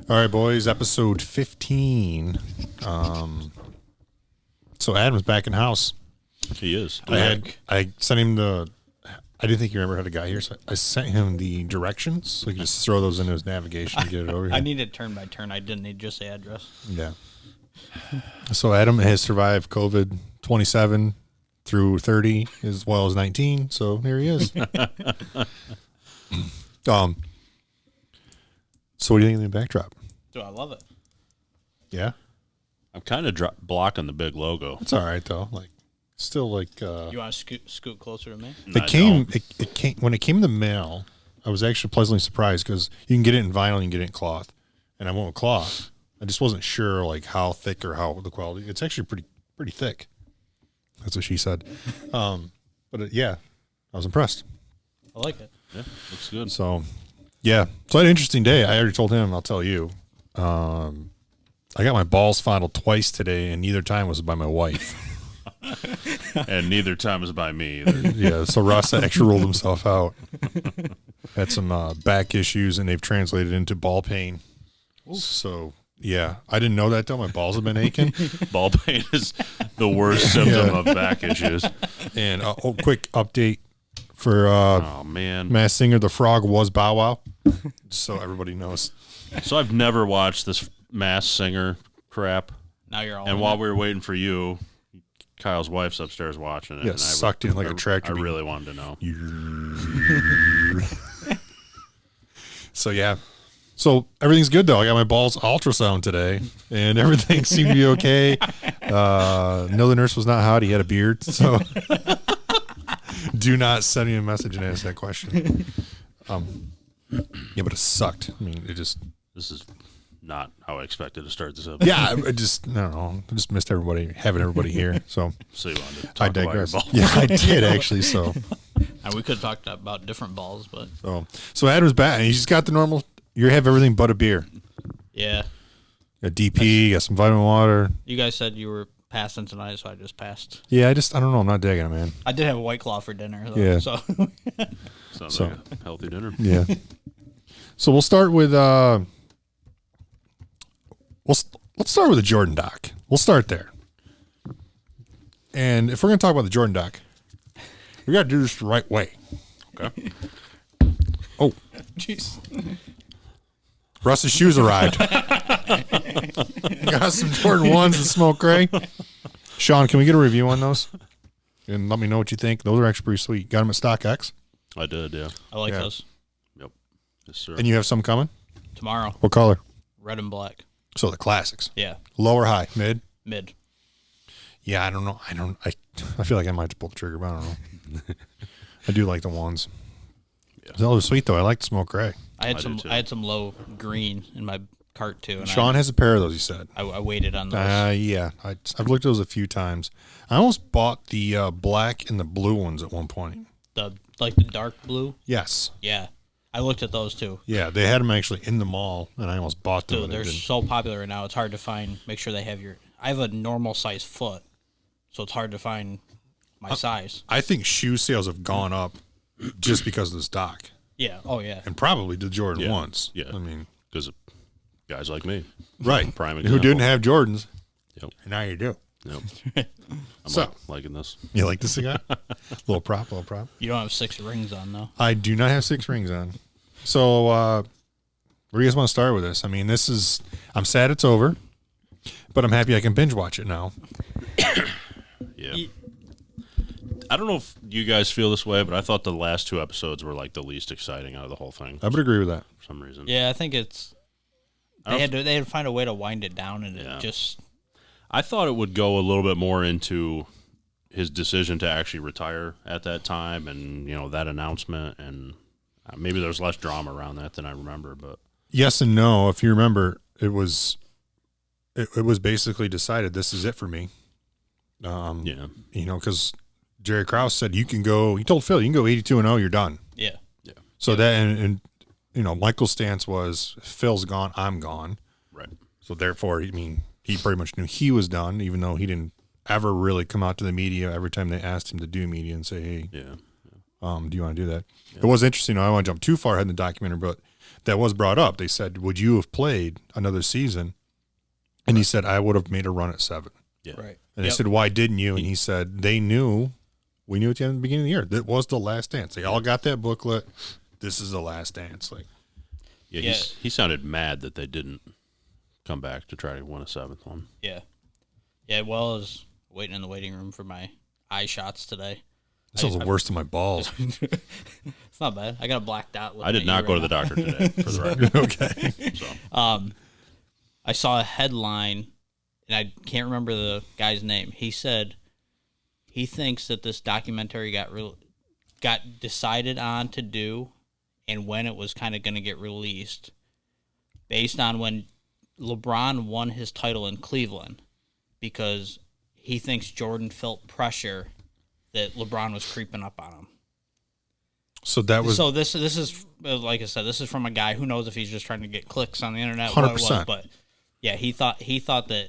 All right, boys, episode 15. So Adam's back in house. He is. I sent him I didn't think you remember how to get here, so I sent him the directions so he could just throw those into his navigation and get it over here. I needed turn by turn. I didn't need just the address. Yeah. So Adam has survived COVID 27 through 30 as well as 19, so here he is. So what do you think of the backdrop? Do I love it? Yeah? I'm kind of blocking the big logo. It's all right, though. Still like... you want to scoot closer to me? It came when it came in the mail, I was actually pleasantly surprised because you can get it in vinyl, you can get it in cloth. And I went with cloth. I just wasn't sure how thick or how the quality. It's actually pretty thick. That's what she said. But yeah, I was impressed. I like it. Yeah, looks good. So... Yeah, so I had an interesting day. I already told him, I'll tell you. I got my balls fondled twice today, and neither time was by my wife. And neither time was by me either. Yeah, so Ross actually ruled himself out. Had some back issues, and they've translated into ball pain. Ooh. So, yeah, I didn't know that, though. My balls have been aching. Ball pain is the worst symptom of back issues. And quick update. For oh man, Masked Singer, the frog was Bow Wow, so everybody knows. So I've never watched this Masked Singer crap. Now you're all. And while we were waiting for you, Kyle's wife's upstairs watching it. Yeah, and sucked in like a tractor. I really wanted to know. So yeah, so everything's good though. I got my balls ultrasound today, and everything seemed to be okay. No, the nurse was not hot. He had a beard, so. Do not send me a message and ask that question. Yeah, but it sucked. I mean, this is not how I expected to start this up. Yeah, I don't know. I just missed having everybody here. So you wanted to talk about your balls. Yeah, I did actually. So and we could have talked about different balls, but so Adam's back, and he's got the normal. You have everything but a beer. Yeah. A DP, got some vitamin water. You guys said you were passing tonight, so I just passed. Yeah, I don't know. I'm not digging it, man. I did have a White Claw for dinner, though, yeah. So sounds like a healthy dinner. Yeah. So we'll start with let's start with the Jordan doc. We'll start there. And if we're gonna talk about the Jordan doc, we gotta do this the right way. Okay. Oh, jeez. Russ's shoes arrived. Got some Jordan 1s and Smoke Gray. Sean, can we get a review on those? And let me know what you think. Those are actually pretty sweet. Got them at StockX? I did, yeah. I like those. Yep. Yes, sir. And you have some coming? Tomorrow. What color? Red and black. So the classics. Yeah. Low or high? Mid? Mid. Yeah, I don't know. I feel like I might just pull the trigger, but I don't know. I do like the ones. Yeah. Those are sweet, though. I like the Smoke Gray. I had some low green in my cart too. And Sean has a pair of those. You said. I waited on those. Yeah, I've looked at those a few times. I almost bought the black and the blue ones at one point. The dark blue. Yes. Yeah, I looked at those too. Yeah, they had them actually in the mall, and I almost bought them. Dude, they're so popular right now. It's hard to find. Make sure they have I have a normal size foot, so it's hard to find my size. I think shoe sales have gone up just because of this doc. Yeah. Oh, yeah. And probably the Jordan ones. Yeah. I mean, because of guys like me. Right. Prime example. Who didn't have Jordans. Yep. And now you do. Yep. I'm liking this. You like this cigar? little prop. You don't have 6 rings on, though. I do not have 6 rings on. So, where do you guys want to start with this? I mean, I'm sad it's over, but I'm happy I can binge watch it now. Yeah. I don't know if you guys feel this way, but I thought the last 2 episodes were like the least exciting out of the whole thing. I would agree with that. For some reason. Yeah, I think they had to find a way to wind it down, and it just. I thought it would go a little bit more into his decision to actually retire at that time, and that announcement, and maybe there's less drama around that than I remember. But yes and no. If you remember, it was basically decided this is it for me. Because Jerry Krause said you can go. He told Phil you can go 82-0. You're done. Yeah. So that and Michael's stance was Phil's gone. I'm gone. Right. So therefore, I mean, he pretty much knew he was done, even though he didn't ever really come out to the media every time they asked him to do media and say, hey, do you want to do that? Yeah. It was interesting. I don't want to jump too far ahead in the documentary, but that was brought up. They said, would you have played another season? And he said, I would have made a run at 7. Yeah. Right. And they said, why didn't you? And he said, we knew at the beginning of the year. That was the last dance. They all got that booklet. This is the last dance. Like, he sounded mad that they didn't come back to try to win a 7th one. Yeah. Yeah, well, I was waiting in the waiting room for my eye shots today. This was the worst of my balls. It's not bad. I got a black dot. I did not go to the doctor today, for the record. Okay. So. I saw a headline, and I can't remember the guy's name. He said he thinks that this documentary got decided on to do and when it was kind of going to get released based on when LeBron won his title in Cleveland, because he thinks Jordan felt pressure that LeBron was creeping up on him. So that was. So this is, like I said, this is from a guy who knows if he's just trying to get clicks on the internet. 100%. What it was, but yeah, he thought that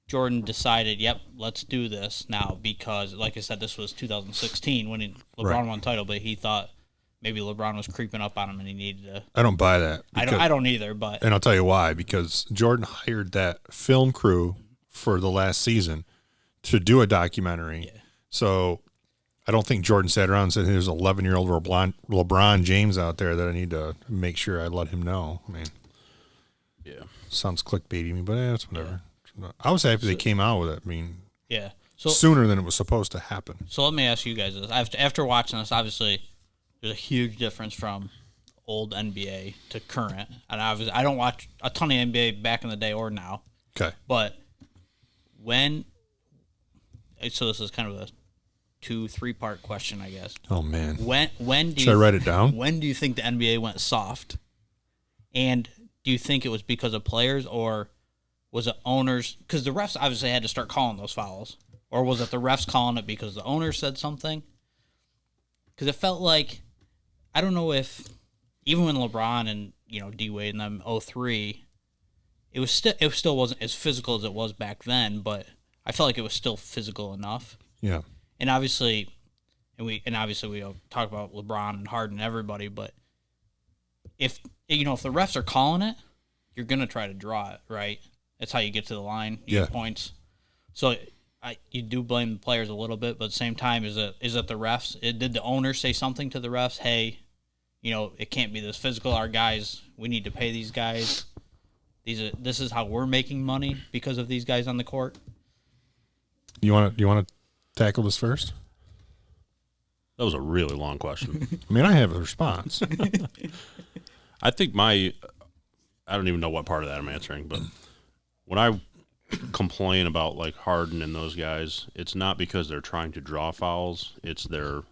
Jordan decided, yep, let's do this now, because, like I said, this was 2016 when LeBron won the title, but he thought maybe LeBron was creeping up on him and he needed to. I don't buy that. I don't either, but. And I'll tell you why. Because Jordan hired that film crew for the last season to do a documentary. Yeah. So I don't think Jordan sat around and said, there's an 11-year-old LeBron James out there that I need to make sure I let him know. I mean, yeah, sounds clickbaity me, but it's whatever. Yeah. I was happy they came out with it. I mean, yeah, sooner than it was supposed to happen. So let me ask you guys this. After watching this, obviously, there's a huge difference from old NBA to current. And obviously, I don't watch a ton of NBA back in the day or now. Okay. But so this is kind of a 2-3 part question, I guess. Oh man. Should I write it down? When do you think the NBA went soft? And do you think it was because of players, or was it owners? Because the refs obviously had to start calling those fouls. Or was it the refs calling it because the owner said something? Because it felt like, I don't know if, even when LeBron and D-Wade and them 2003, it still wasn't as physical as it was back then, but I felt like it was still physical enough. Yeah. And obviously we talk about LeBron and Harden and everybody, but if the refs are calling it, you're gonna try to draw it, right? That's how you get to the line, you get points. So you do blame the players a little bit, but at the same time, is it the refs? Did the owner say something to the refs? Hey, it can't be this physical. Our guys, we need to pay these guys. This is how we're making money because of these guys on the court. You want to tackle this first? That was a really long question. I mean, I have a response. I think I don't even know what part of that I'm answering, but when I complain about like Harden and those guys, it's not because they're trying to draw fouls. It's their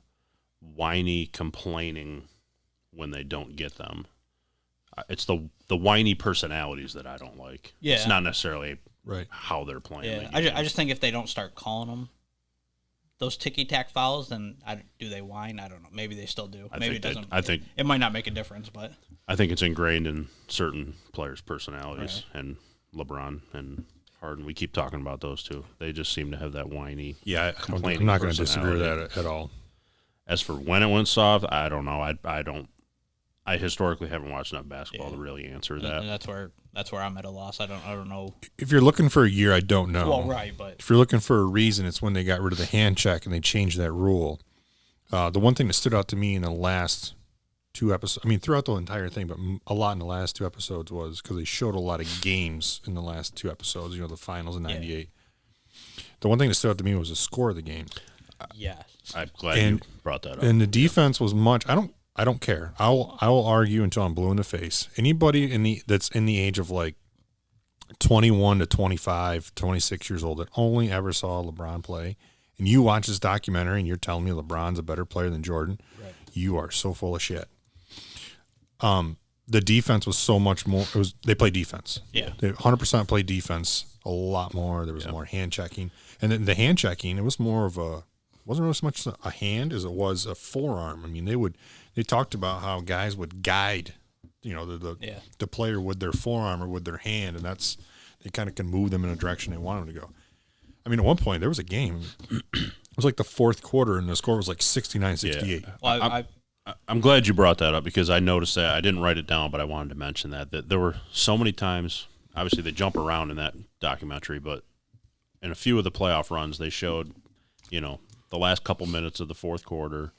whiny complaining when they don't get them. It's the whiny personalities that I don't like. Yeah. It's not necessarily right how they're playing. Yeah, I just think if they don't start calling them those ticky-tack fouls, then do they whine? I don't know. Maybe they still do. Maybe it doesn't. I think it might not make a difference, but I think it's ingrained in certain players' personalities, and LeBron and Harden. We keep talking about those two. They just seem to have that whiny, complaining. I'm not going to disagree with that at all. As for when it went soft, I don't know. I historically haven't watched enough basketball to really answer that. And that's where I'm at a loss. I don't know. If you're looking for a year, I don't know. Well, right, but if you're looking for a reason, it's when they got rid of the hand check and they changed that rule. The one thing that stood out to me in the last 2 episodes, I mean, throughout the entire thing, but a lot in the last 2 episodes was because they showed a lot of games in the last 2 episodes, the finals in 98. The one thing that stood out to me was the score of the game. Yes. I'm glad you brought that up. And the defense was much, I don't care. I will argue until I'm blue in the face. Anybody that's in the age of like 21 to 25, 26 years old that only ever saw LeBron play, and you watch this documentary and you're telling me LeBron's a better player than Jordan, you are so full of shit. The defense was so much more. They played defense. Yeah, they 100% played defense a lot more. There was more hand checking, and then the hand checking, it was more of wasn't really so much a hand as it was a forearm. I mean, they talked about how guys would guide the player with their forearm or with their hand, and they kind of can move them in a direction they want them to go. I mean, at one point there was a game. It was like the fourth quarter, and the score was like 69-68. Yeah. Well, I'm glad you brought that up because I noticed that. I didn't write it down, but I wanted to mention that there were so many times. Obviously, they jump around in that documentary, but in a few of the playoff runs, they showed, the last couple minutes of the fourth quarter,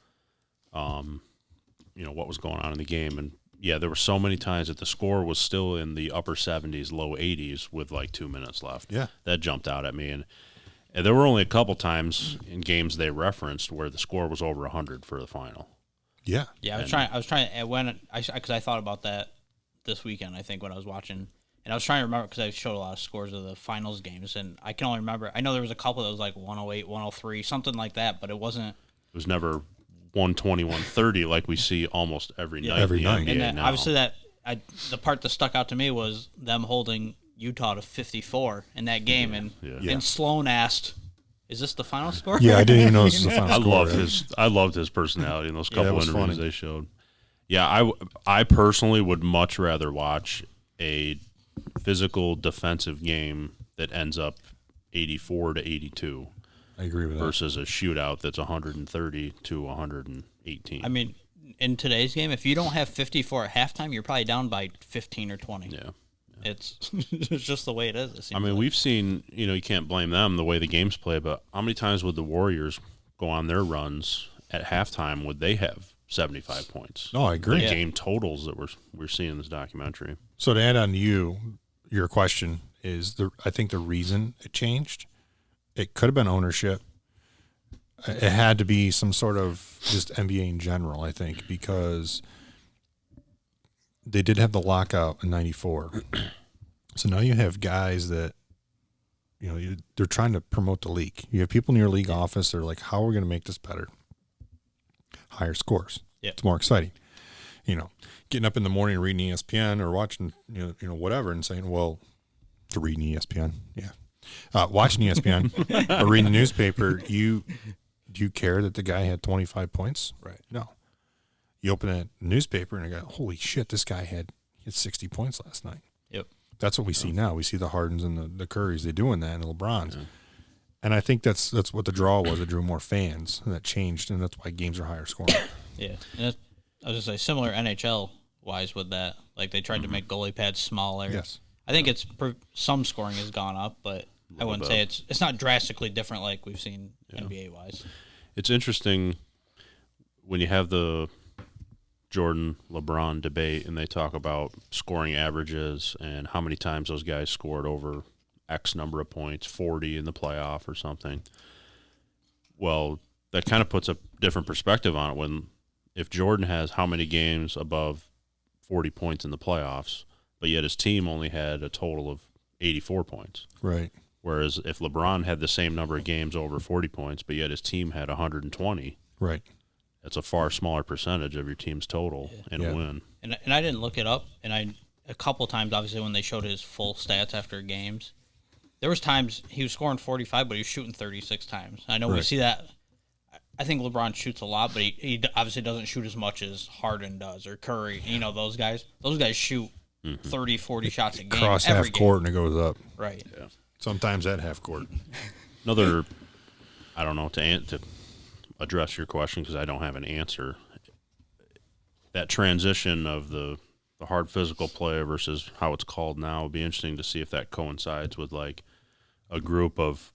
what was going on in the game. And, yeah, there were so many times that the score was still in the upper 70s, low 80s with like 2 minutes left. Yeah. That jumped out at me. And there were only a couple times in games they referenced where the score was over 100 for the final. Yeah. Yeah, I was trying because I thought about that this weekend, I think, when I was watching. And I was trying to remember because I showed a lot of scores of the finals games, and I can only remember. I know there was a couple that was like 108, 103, something like that, but it wasn't. It was never 120, 130 like we see almost every night. Every night. And obviously the part that stuck out to me was them holding Utah to 54 in that game, and Sloan asked, "Is this the final score?" Yeah, I didn't even know this was the final score. I loved his personality in those couple interviews funny. they showed. Yeah, I personally would much rather watch a physical defensive game that ends up 84-82. I agree with that. Versus a shootout that's 130 to 118. I mean, in today's game, if you don't have 54 at halftime, you're probably down by 15 or 20. Yeah. It's just the way it is. I mean, we've seen, you can't blame them the way the games play, but how many times would the Warriors go on their runs at halftime would they have 75 points? No, I agree. The game totals that we're seeing in this documentary. So to add on to your question is I think the reason it changed, it could have been ownership. It had to be some sort of just NBA in general, I think, because they did have the lockout in '94. So now you have guys that, they're trying to promote the league. You have people in your league office that are like, how are we going to make this better? Higher scores. Yeah. It's more exciting. Getting up in the morning reading ESPN or watching, whatever, and saying, well, to reading ESPN, yeah. Watching ESPN or reading the newspaper, do you care that the guy had 25 points? Right. No. You open a newspaper and you go, holy shit, this guy had 60 points last night. Yep. That's what we see now. We see the Hardens and the Currys. They doing that, and the LeBrons. Yeah. And I think that's what the draw was. It drew more fans, and that changed, and that's why games are higher scoring. Yeah. And I was going to say, similar NHL-wise with that. Like, they tried to make goalie pads smaller. Yes. I think some scoring has gone up, but I wouldn't say it's not drastically different like we've seen NBA-wise. It's interesting when you have the Jordan-LeBron debate and they talk about scoring averages and how many times those guys scored over X number of points, 40 in the playoff or something. Well, that kind of puts a different perspective on it if Jordan has how many games above 40 points in the playoffs, but yet his team only had a total of 84 points. Right. Whereas if LeBron had the same number of games over 40 points, but yet his team had 120, right, that's a far smaller percentage of your team's total win. And I didn't look it up, and a couple times, obviously, when they showed his full stats after games, there was times he was scoring 45, but he was shooting 36 times. I know we see that. I think LeBron shoots a lot, but he obviously doesn't shoot as much as Harden does or Curry. Those guys. Those guys shoot 30, 40 shots a game. Cross half court and it goes up. Right. Yeah. Sometimes at half court. Another, I don't know, to address your question because I don't have an answer. That transition of the hard physical play versus how it's called now would be interesting to see if that coincides with like a group of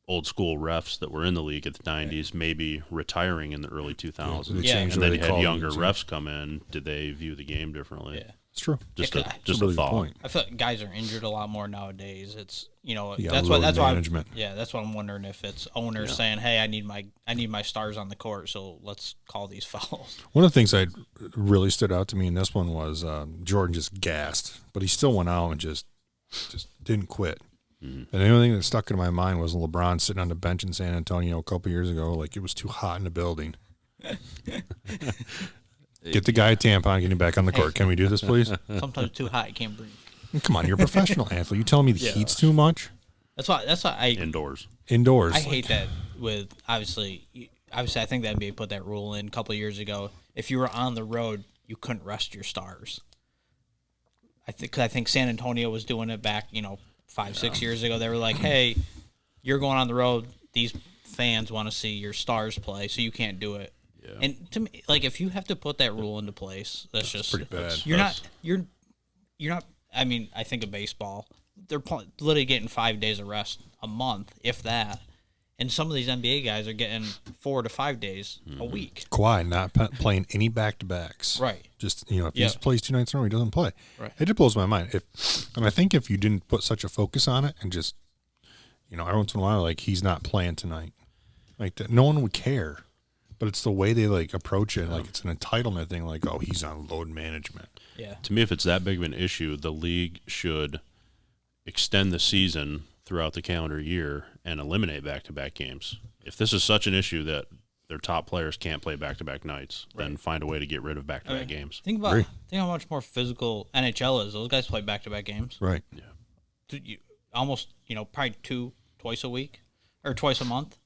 old school refs that were in the league at the 90s, maybe retiring in the early 2000s. And then you had younger refs come in. Did they view the game differently? Yeah. It's true. Just a thought. Point. I feel like guys are injured a lot more nowadays. It's that's why management. That's what I'm wondering if it's owners saying, "Hey, I need my stars on the court, so let's call these fouls." One of the things that really stood out to me in this one was Jordan just gassed, but he still went out and just didn't quit. Mm-hmm. And the only thing that stuck in my mind was LeBron sitting on the bench in San Antonio a couple years ago, like it was too hot in the building. Get the guy a tampon, get him back on the court. Can we do this, please? Sometimes too hot, you can't breathe. Come on, you're a professional athlete. You telling me the heat's too much? That's why I indoors. I hate that with obviously I think the NBA put that rule in a couple of years ago. If you were on the road, you couldn't rest your stars. I think San Antonio was doing it back, 5-6 years ago. They were like, hey, you're going on the road. These fans want to see your stars play, so you can't do it. Yeah. And to me, like, if you have to put that rule into place, that's just pretty bad. You're not. I mean, I think of baseball. They're literally getting 5 days of rest a month, if that. And some of these NBA guys are getting 4 to 5 days a week. Kawhi not playing any back-to-backs. Right. Just, if he plays 2 nights in a row, he doesn't play. Right. It just blows my mind. I think if you didn't put such a focus on it and just, every once in a while, like, he's not playing tonight. Like, that, no one would care. But it's the way they, like, approach it. Like, it's an entitlement thing. Like, oh, he's on load management. Yeah. To me, if it's that big of an issue, the league should extend the season throughout the calendar year and eliminate back-to-back games. If this is such an issue that their top players can't play back-to-back nights, then find a way to get rid of back-to-back games. Think how much more physical NHL is. Those guys play back-to-back games. Right. Yeah. Almost, probably twice a week or twice a month.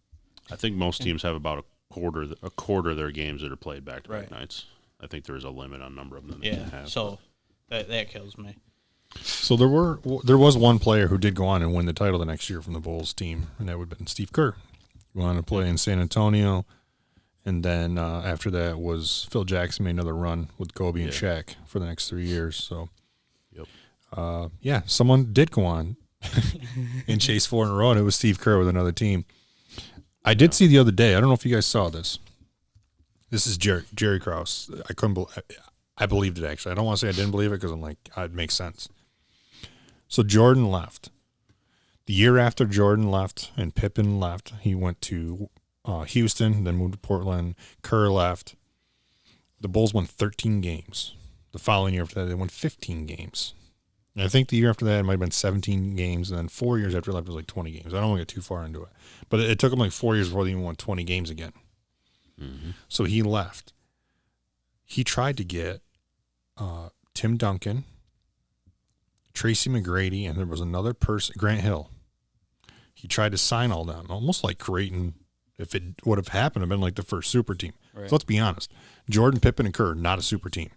I think most teams have about a quarter of their games that are played back-to-back nights. I think there is a limit on number of them that they can have. So that kills me. So there was one player who did go on and win the title the next year from the Bulls team, and that would have been Steve Kerr. He went on to play in San Antonio, and then after that was Phil Jackson made another run with Kobe and Shaq for the next 3 years. So, someone did go on and chase 4 in a row, and it was Steve Kerr with another team. I did see the other day. I don't know if you guys saw this. This is Jerry Krause. I believed it, actually. I don't want to say I didn't believe it because I'm like, it makes sense. So Jordan left. The year after Jordan left and Pippen left, he went to Houston, then moved to Portland. Kerr left. The Bulls won 13 games. The following year after that, they won 15 games. And I think the year after that, it might have been 17 games, and then 4 years after he left, it was like 20 games. I don't want to get too far into it. But it took him like 4 years before they even won 20 games again. Mm-hmm. So he left. He tried to get Tim Duncan, Tracy McGrady, and there was another person, Grant Hill. He tried to sign all them, almost like creating, if it would have happened, have been like the first super team. Right. So let's be honest. Jordan, Pippen, and Kerr, not a super team.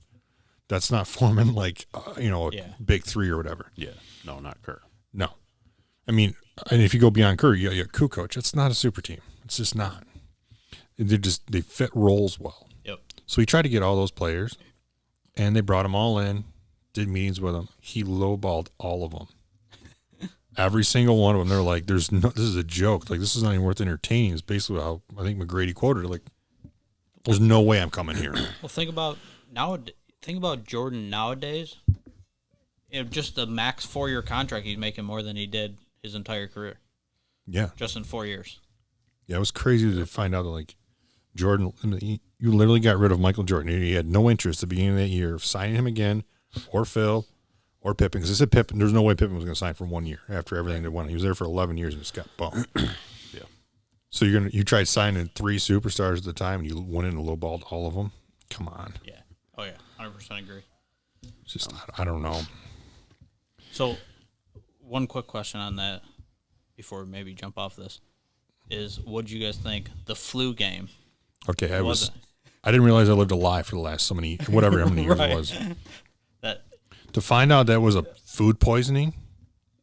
That's not forming like, a big three or whatever. Yeah. No, not Kerr. No. I mean, and if you go beyond Kerr, you got Kukoc. It's not a super team. It's just not. They fit roles well. Yep. So he tried to get all those players, and they brought them all in, did meetings with them. He lowballed all of them. Every single one of them. They're like, this is a joke. Like, this is not even worth entertaining. It's basically how I think McGrady quoted it. Like, there's no way I'm coming here. Well, think about Jordan nowadays. Just the max 4-year contract, he's making more than he did his entire career. Yeah. Just in 4 years. Yeah, it was crazy to find out that, like, Jordan, you literally got rid of Michael Jordan. You had no interest at the beginning of that year of signing him again, or Phil, or Pippen. Because I said Pippen, there's no way Pippen was going to sign for 1 year after everything they won. He was there for 11 years and just got bumped. Yeah. So you tried signing 3 superstars at the time, and you went in and lowballed all of them. Come on. Yeah. Oh yeah, 100% agree. It's just I don't know. So, one quick question on that before we maybe jump off this is, what do you guys think the flu game? Okay, I didn't realize I lived a lie for the last how many years it was. To find out that was a food poisoning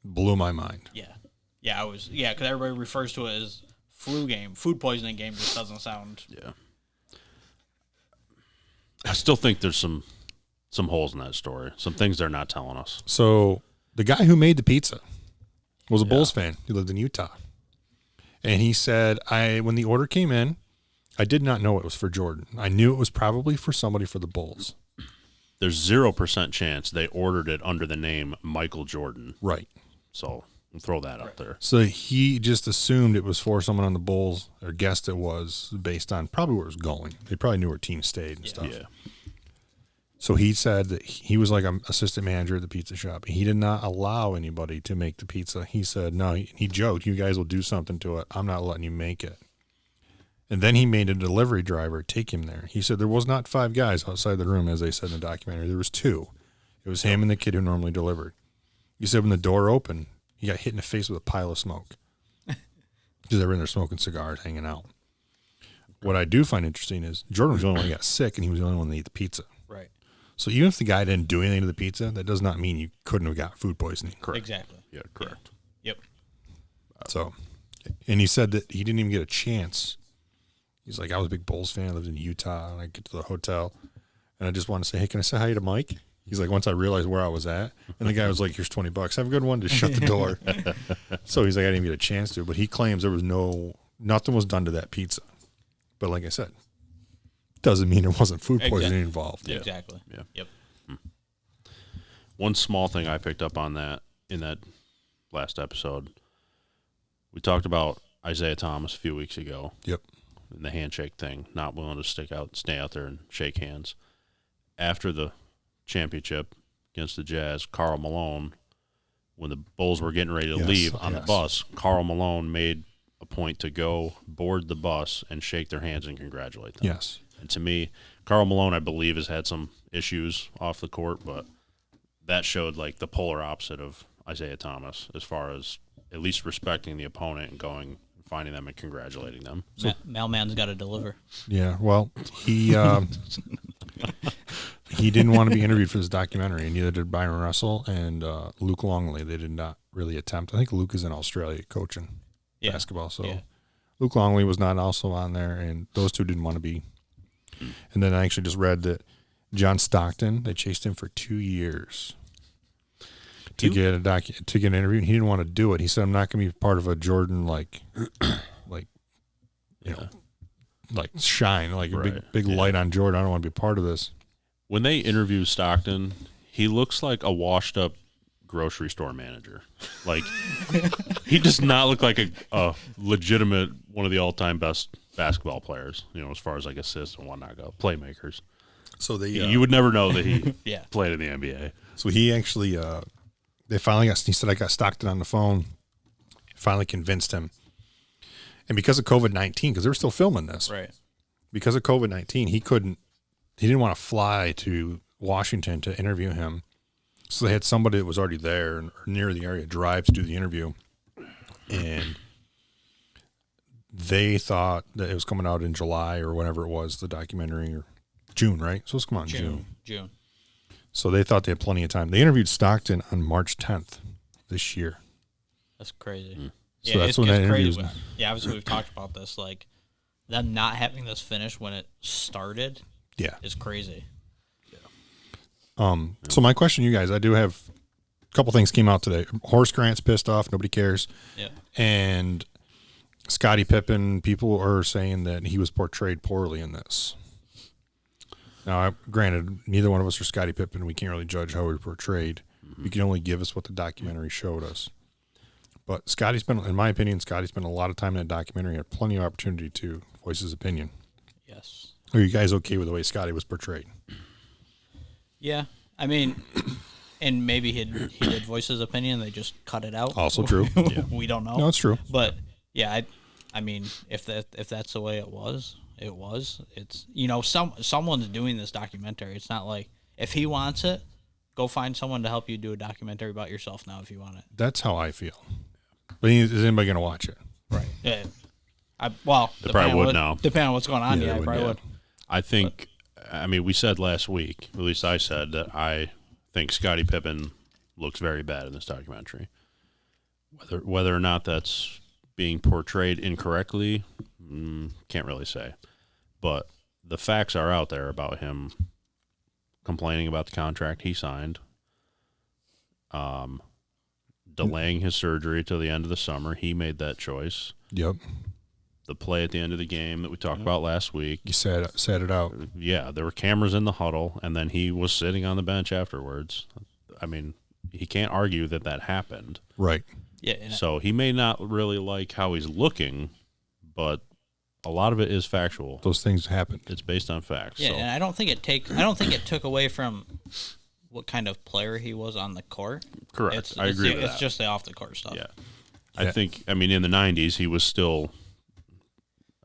blew my mind. Yeah, because everybody refers to it as flu game. Food poisoning game just doesn't sound. Yeah. I still think there's some holes in that story. Some things they're not telling us. So the guy who made the pizza was a Bulls fan. He lived in Utah. And he said, when the order came in, I did not know it was for Jordan. I knew it was probably for somebody for the Bulls. There's 0% chance they ordered it under the name Michael Jordan. Right. So I'll throw that out there. So he just assumed it was for someone on the Bulls, or guessed it was based on probably where it was going. They probably knew where team stayed and stuff. Yeah. So he said that he was like an assistant manager at the pizza shop. He did not allow anybody to make the pizza. He said, no, he joked, you guys will do something to it. I'm not letting you make it. And then he made a delivery driver take him there. He said there was not 5 guys outside the room, as they said in the documentary. There was 2. It was him and the kid who normally delivered. He said when the door opened, he got hit in the face with a pile of smoke. Because they were in there smoking cigars, hanging out. What I do find interesting is Jordan was the only one who got sick, and he was the only one that ate the pizza. Right. So even if the guy didn't do anything to the pizza, that does not mean you couldn't have got food poisoning. Correct. Exactly. Yeah, correct. Yep. So, and he said that he didn't even get a chance. He's like, I was a big Bulls fan. I lived in Utah, and I get to the hotel, and I just want to say, hey, can I say hi to Mike? He's like, once I realized where I was at, and the guy was like, here's $20. Have a good one. Just shut the door. So he's like, I didn't get a chance to, but he claims there was nothing was done to that pizza. But like I said, doesn't mean there wasn't food poisoning involved. Yeah. Exactly. Yeah. Yep. One small thing I picked up on that in that last episode, we talked about Isaiah Thomas a few weeks ago. Yep. And the handshake thing, not willing to stay out there and shake hands. After the championship against the Jazz, Karl Malone, when the Bulls were getting ready to leave on the bus, Karl Malone made a point to go board the bus and shake their hands and congratulate them. Yes. And to me, Karl Malone, I believe, has had some issues off the court, but that showed like the polar opposite of Isaiah Thomas as far as at least respecting the opponent and going and finding them and congratulating them. So, Mailman's got to deliver. Yeah. Well, he he didn't want to be interviewed for this documentary, and neither did Byron Russell and Luke Longley. They did not really attempt. I think Luke is in Australia coaching basketball, so Luke Longley was not also on there, and those two didn't want to be. And then I actually just read that John Stockton, they chased him for 2 years to get an interview, and he didn't want to do it. He said, "I'm not going to be part of a Jordan shine, like a big light on Jordan. I don't want to be part of this." When they interview Stockton, he looks like a washed up grocery store manager. Like he does not look like a legitimate one of the all-time best basketball players, as far as like assists and whatnot go, playmakers. So you would never know that he played in the NBA. So he actually he said, I got Stockton on the phone, finally convinced him. And because of COVID-19, because they were still filming this, right? Because of COVID-19, he didn't want to fly to Washington to interview him. So they had somebody that was already there or near the area drive to do the interview. And they thought that it was coming out in July or whenever it was, the documentary, or June, right? So it's come out in June. So they thought they had plenty of time. They interviewed Stockton on March 10th this year. That's crazy. Mm. So that's when that interview was. Yeah, obviously we've talked about this. Like, them not having this finished when it started is crazy. So my question to you guys, I do have a couple things came out today. Horace Grant's pissed off. Nobody cares. Yeah. And Scottie Pippen, people are saying that he was portrayed poorly in this. Now, granted, neither one of us are Scottie Pippen. We can't really judge how we were portrayed. We can only give us what the documentary showed us. But in my opinion, Scottie spent a lot of time in that documentary. Had plenty of opportunity to voice his opinion. Yes. Are you guys okay with the way Scottie was portrayed? Yeah. I mean, and maybe he did voice his opinion. They just cut it out. Also true. We don't know. No, it's true. But yeah, I mean, if that's the way it was. It's someone's doing this documentary. It's not like if he wants it, go find someone to help you do a documentary about yourself now if you want it. That's how I feel. But is anybody going to watch it? Right. Yeah. They probably would now. Depending on what's going on, I probably would. I think. I mean, we said last week, at least I said, that I think Scottie Pippen looks very bad in this documentary. Whether or not that's being portrayed incorrectly, can't really say. But the facts are out there about him complaining about the contract he signed, delaying his surgery till the end of the summer. He made that choice. Yep. The play at the end of the game that we talked about last week. You said it out. Yeah, there were cameras in the huddle, and then he was sitting on the bench afterwards. I mean, he can't argue that happened. Right. Yeah. So he may not really like how he's looking, but a lot of it is factual. Those things happened. It's based on facts. Yeah, so. and I don't think it took away from what kind of player he was on the court. Correct. I agree with that. It's just the off the court stuff. Yeah. I think, in the 90s, he was still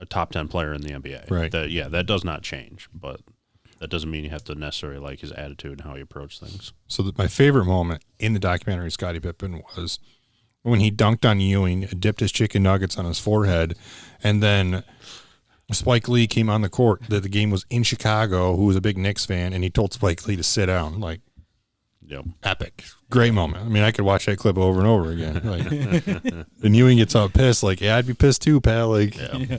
a top 10 player in the NBA. Right. That does not change, but that doesn't mean you have to necessarily like his attitude and how he approached things. So my favorite moment in the documentary, Scottie Pippen, was when he dunked on Ewing, dipped his chicken nuggets on his forehead, and then Spike Lee came on the court that the game was in Chicago, who was a big Knicks fan, and he told Spike Lee to sit down. Like, Yep. epic. Great moment. I mean, I could watch that clip over and over again. Like, and Ewing gets all pissed. Like, yeah, I'd be pissed too, pal. Like, Yeah.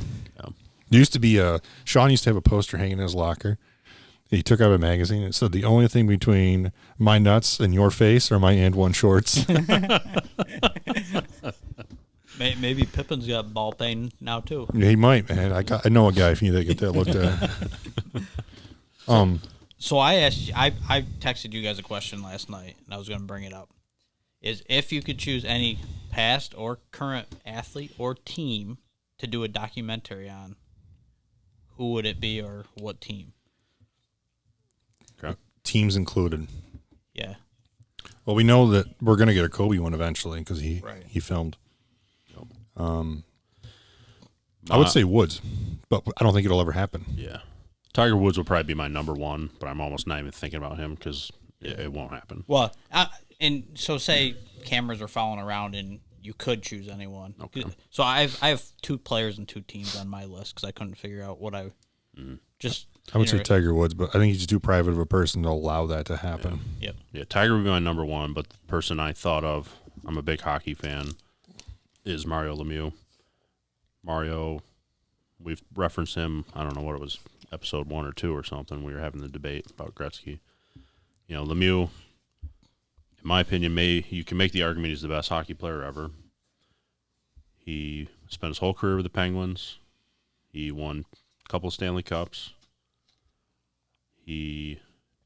there used to be Sean used to have a poster hanging in his locker. He took out a magazine and said, the only thing between my nuts and your face are my and one shorts. Maybe Pippen's got ball pain now too. He might, man. I know a guy if you need to get that looked at. So I asked you, I texted you guys a question last night, and I was going to bring it up. Is if you could choose any past or current athlete or team to do a documentary on, who would it be or what team? Okay. Teams included. Yeah. Well, we know that we're going to get a Kobe one eventually because he filmed. I would say Woods, but I don't think it'll ever happen. Yeah. Tiger Woods will probably be my number one, but I'm almost not even thinking about him because it won't happen. Well, and so say cameras are following around and you could choose anyone. Okay. So I have 2 players and 2 teams on my list because I couldn't figure out what I just. I would say Tiger Woods, but I think he's too private of a person to allow that to happen. Yep. Yeah, Tiger would be my number one, but the person I thought of, I'm a big hockey fan, is Mario Lemieux. Mario, we've referenced him, I don't know what it was, episode 1 or 2 or something. We were having the debate about Gretzky. You know, Lemieux, in my opinion, you can make the argument he's the best hockey player ever. He spent his whole career with the Penguins. He won a couple of Stanley Cups. He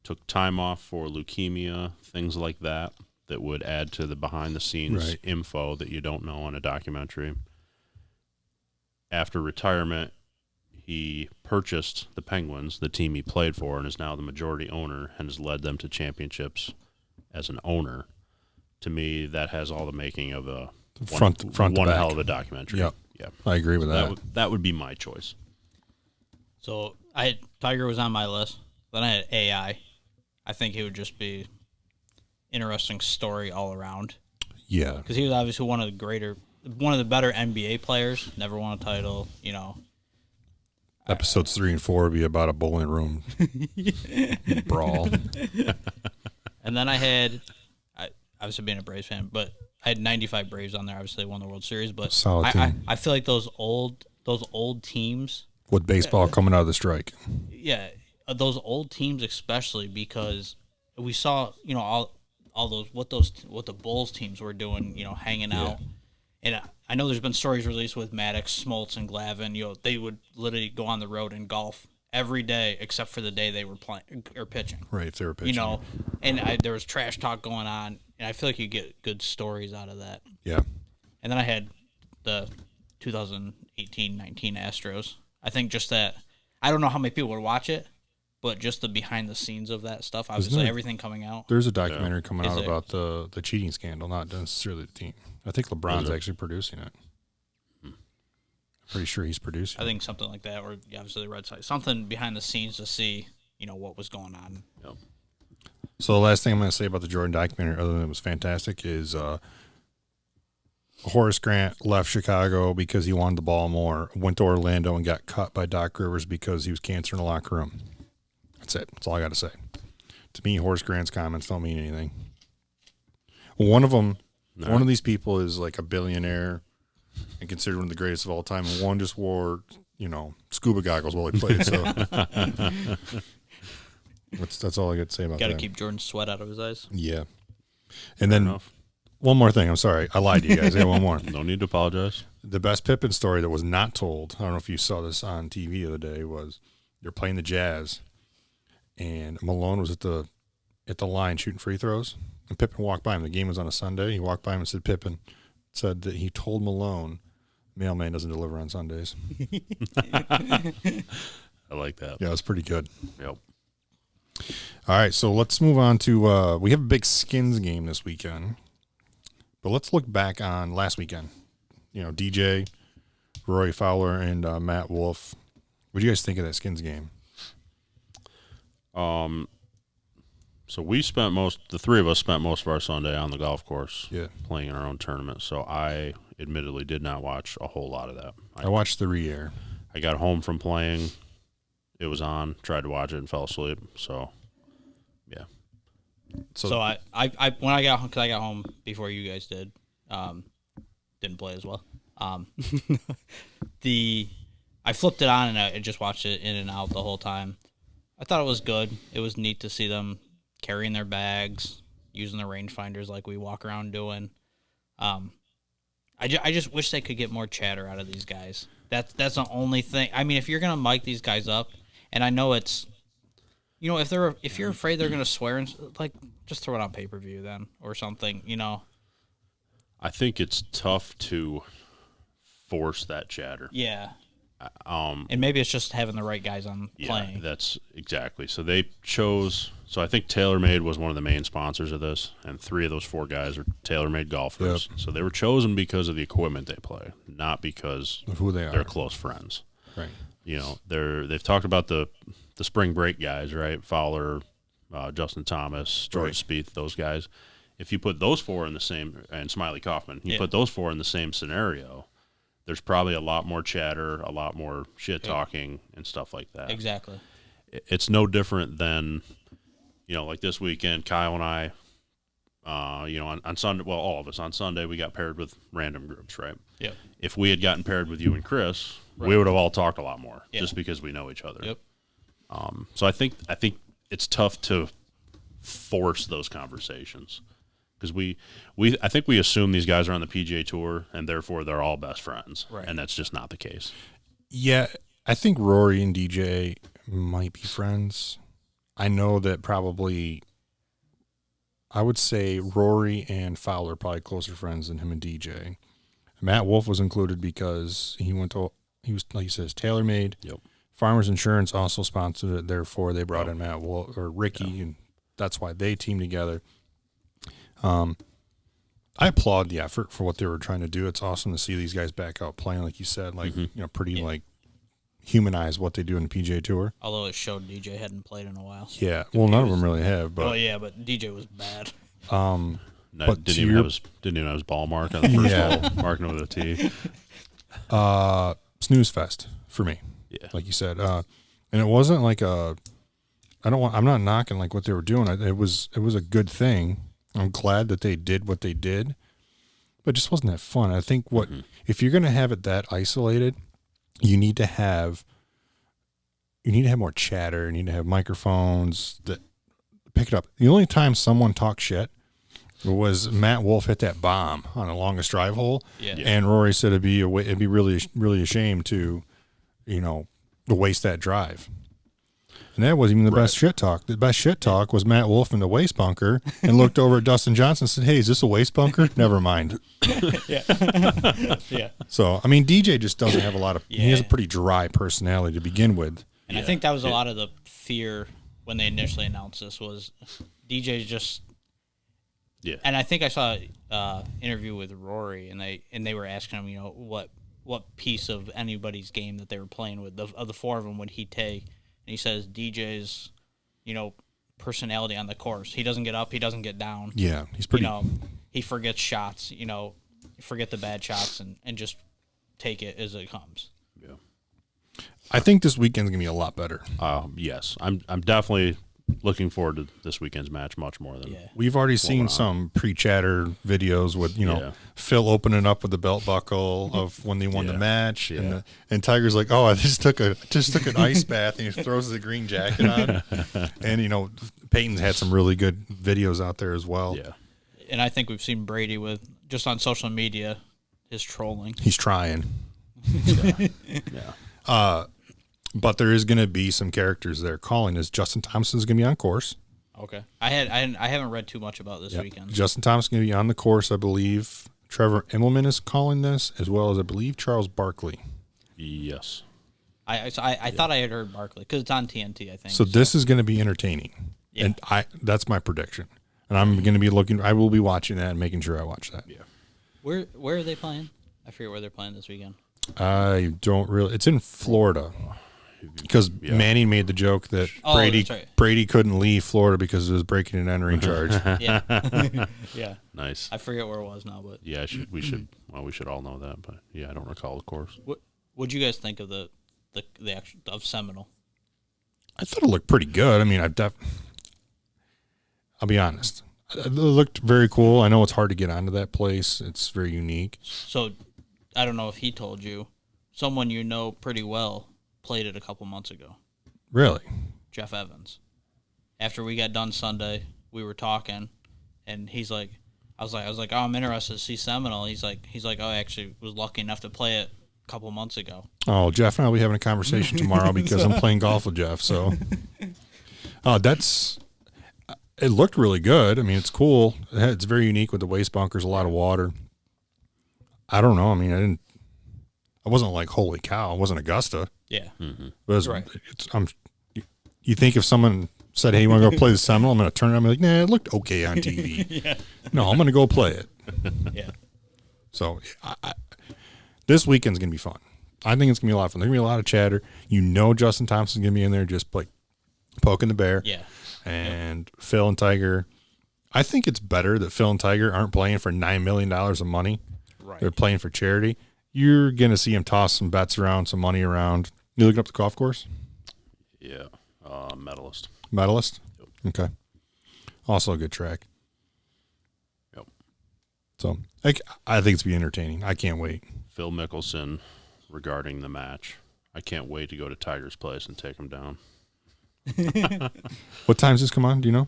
took time off for leukemia, things like that would add to the behind-the-scenes info that you don't know on a documentary. After retirement, he purchased the Penguins, the team he played for, and is now the majority owner and has led them to championships as an owner. To me, that has all the making of a front to one back. hell of a documentary. Yep. Yeah, I agree with that. That would be my choice. So Tiger was on my list. Then I had AI. I think he would just be interesting story all around. Yeah. Because he was obviously one of the better NBA players. Never won a title, you know. Episodes 3 and 4 would be about a bowling room brawl. And then I had, obviously being a Braves fan, but I had 95 Braves on there. Obviously, they won the World Series, but Solid team. I feel like those old teams With baseball coming out of the strike. Yeah, those old teams especially, because we saw, you know, all those what the Bulls teams were doing, you know, hanging out. And I know there's been stories released with Maddox, Smoltz, and Glavine. You know, they would literally go on the road and golf every day except for the day they were playing or pitching. Right, if they were pitching. You know, and there was trash talk going on, and I feel like you get good stories out of that. Yeah. And then I had the 2018-19 Astros. I think just that, I don't know how many people would watch it, but just the behind the scenes of that stuff, obviously everything coming out. There's a documentary coming out Is about the cheating scandal, not necessarily the team. I think LeBron's actually producing it. Pretty sure he's producing I think something like that, or obviously the Red Sox, something behind the scenes to see, you know, what was going on. Yep. So the last thing I'm going to say about the Jordan documentary, other than it was fantastic, is Horace Grant left Chicago because he wanted the ball more, went to Orlando and got cut by Doc Rivers because he was cancer in the locker room. That's it. That's all I got to say. To me, Horace Grant's comments don't mean anything. One of them, one of these people is like a billionaire and considered one of the greatest of all time, and one just wore, you know, scuba goggles while he played. So that's all I got to say about that. Got to keep Jordan's sweat out of his eyes. Yeah. And then one more thing. I'm sorry. I lied to you guys. I got one more. No need to apologize. The best Pippen story that was not told, I don't know if you saw this on TV the other day, was they're playing the Jazz, and Malone was at the line shooting free throws, and Pippen walked by him. The game was on a Sunday. He walked by him and said, Pippen said that he told Malone, mailman doesn't deliver on Sundays. I like that. Yeah, it was pretty good. Yep. All right, so let's move on to we have a big Skins game this weekend. But let's look back on last weekend. You know, DJ, Rory, Fowler, and Matt Wolff. What do you guys think of that Skins game? So the three of us spent most of our Sunday on the golf course, playing in our own tournament. So I admittedly did not watch a whole lot of that. I watched the re-air. I got home from playing. It was on. Tried to watch it and fell asleep. So, yeah. So I when I got home, because I got home before you guys did, didn't play as well. I flipped it on and I just watched it in and out the whole time. I thought it was good. It was neat to see them carrying their bags, using the rangefinders like we walk around doing. I just wish they could get more chatter out of these guys. That's the only thing. I mean, if you're gonna mic these guys up, and I know it's, if you're afraid they're gonna swear, and like, just throw it on pay-per-view then or something. I think it's tough to force that chatter. Yeah. And maybe it's just having the right guys on playing. Yeah, that's exactly. So they chose. So I think TaylorMade was one of the main sponsors of this, and 3 of those 4 guys are TaylorMade golfers. Yep. So they were chosen because of the equipment they play, not because of who they are. They're close friends. Right. They've talked about the spring break guys, right? Fowler, Justin Thomas, George Spieth, those guys. If you put those 4 in the same, and Smiley Kaufman, put those 4 in the same scenario, there's probably a lot more chatter, a lot more shit talking and stuff like that. Exactly. It's no different than, like this weekend, Kyle and I, on Sunday, well, all of us on Sunday, we got paired with random groups, right? Yeah. If we had gotten paired with you and Chris, we would have all talked a lot more just because we know each other. Yep. So I think it's tough to force those conversations. Because I think we assume these guys are on the PGA Tour, and therefore they're all best friends, and that's just not the case. Yeah, I think Rory and DJ might be friends. I know that probably, I would say Rory and Fowler are probably closer friends than him and DJ. Matt Wolff was included because he was, like he says, TaylorMade. Yep. Farmers Insurance also sponsored it, therefore they brought in Matt Wolff or Rickie, and that's why they teamed together. I applaud the effort for what they were trying to do. It's awesome to see these guys back out playing, like you said, like pretty like humanize what they do in the PGA Tour. Although it showed DJ hadn't played in a while. Yeah, well, none of them really have. But but DJ was bad. But didn't even have his ball marked on the first hole, marking over the tee. Snooze fest for me. Yeah, like you said, and it wasn't like I'm not knocking like what they were doing. It was a good thing. I'm glad that they did what they did, but it just wasn't that fun. I think if you're going to have it that isolated, you need to have more chatter. You need to have microphones that pick it up. The only time someone talked shit was Matt Wolff hit that bomb on the longest drive hole, and Rory said it'd be really really a shame to, waste that drive. And that wasn't even the best shit talk. The best shit talk was Matt Wolff in the waste bunker and looked over at Dustin Johnson and said, "Hey, is this a waste bunker?" Never mind. Yeah. So, I mean, DJ just doesn't have a lot of. He has a pretty dry personality to begin with. And I think that was a lot of the fear when they initially announced this was DJ just. Yeah. And I think I saw an interview with Rory, and they were asking him, what piece of anybody's game that they were playing with, of the 4 of them, would he take? And he says DJ's, personality on the course. He doesn't get up. He doesn't get down. Yeah, he's pretty. He forgets shots. Forget the bad shots and just take it as it comes. Yeah. I think this weekend's gonna be a lot better. Yes, I'm definitely looking forward to this weekend's match much more than we've already seen some pre-chatter videos with Phil opening up with the belt buckle of when they won the match, and Tiger's like, "Oh, I just took an ice bath," and he throws the green jacket on, and Peyton's had some really good videos out there as well. Yeah, and I think we've seen Brady with just on social media his trolling. He's trying. But there is going to be some characters there calling this. Justin Thompson is going to be on course. Okay. I haven't read too much about this weekend. Justin Thompson is going to be on the course, I believe. Trevor Immelman is calling this, as well as I believe Charles Barkley. Yes. I thought I had heard Barkley because it's on TNT, I think. So this is going to be entertaining. Yeah. And that's my prediction. And I'm going to be I will be watching that and making sure I watch that. Yeah. Where are they playing? I forget where they're playing this weekend. I don't really. It's in Florida. Because Manning made the joke that Brady couldn't leave Florida because of his breaking and entering charge. Yeah. Nice. I forget where it was now, but we should all know that, but I don't recall the course. What'd you guys think of the of Seminole. I thought it looked pretty good. I mean, I'll be honest. It looked very cool. I know it's hard to get onto that place. It's very unique. So, I don't know if he told you. Someone you know pretty well played it a couple months ago. Really? Jeff Evans. After we got done Sunday, we were talking, and he's like, I was like, oh, I'm interested to see Seminole. He's like, oh, I actually was lucky enough to play it a couple months ago. Oh, Jeff and I will be having a conversation tomorrow because I'm playing golf with Jeff. So, it looked really good. I mean, it's cool. It's very unique with the waist bunkers, a lot of water. I don't know. I mean, I wasn't like, holy cow. It wasn't Augusta. Yeah. Mm-hmm. It was, Right. You think if someone said, hey, you want to go play the Seminole? I'm going to turn it on and be like, nah, it looked okay on TV. Yeah. No, I'm going to go play it. Yeah. So this weekend's going to be fun. I think it's going to be a lot of fun. There's going to be a lot of chatter. You know Justin Thompson's going to be in there just like poking the bear. Yeah. And Phil and Tiger. I think it's better that Phil and Tiger aren't playing for $9 million of money. Right. They're playing for charity. You're going to see him toss some bets around, some money around. You looking up the golf course? Yeah. Medalist. Medalist? Yep. Okay. Also a good track. Yep. So I think it's be entertaining. I can't wait. Phil Mickelson regarding the match. I can't wait to go to Tiger's place and take him down. What times this come on? Do you know?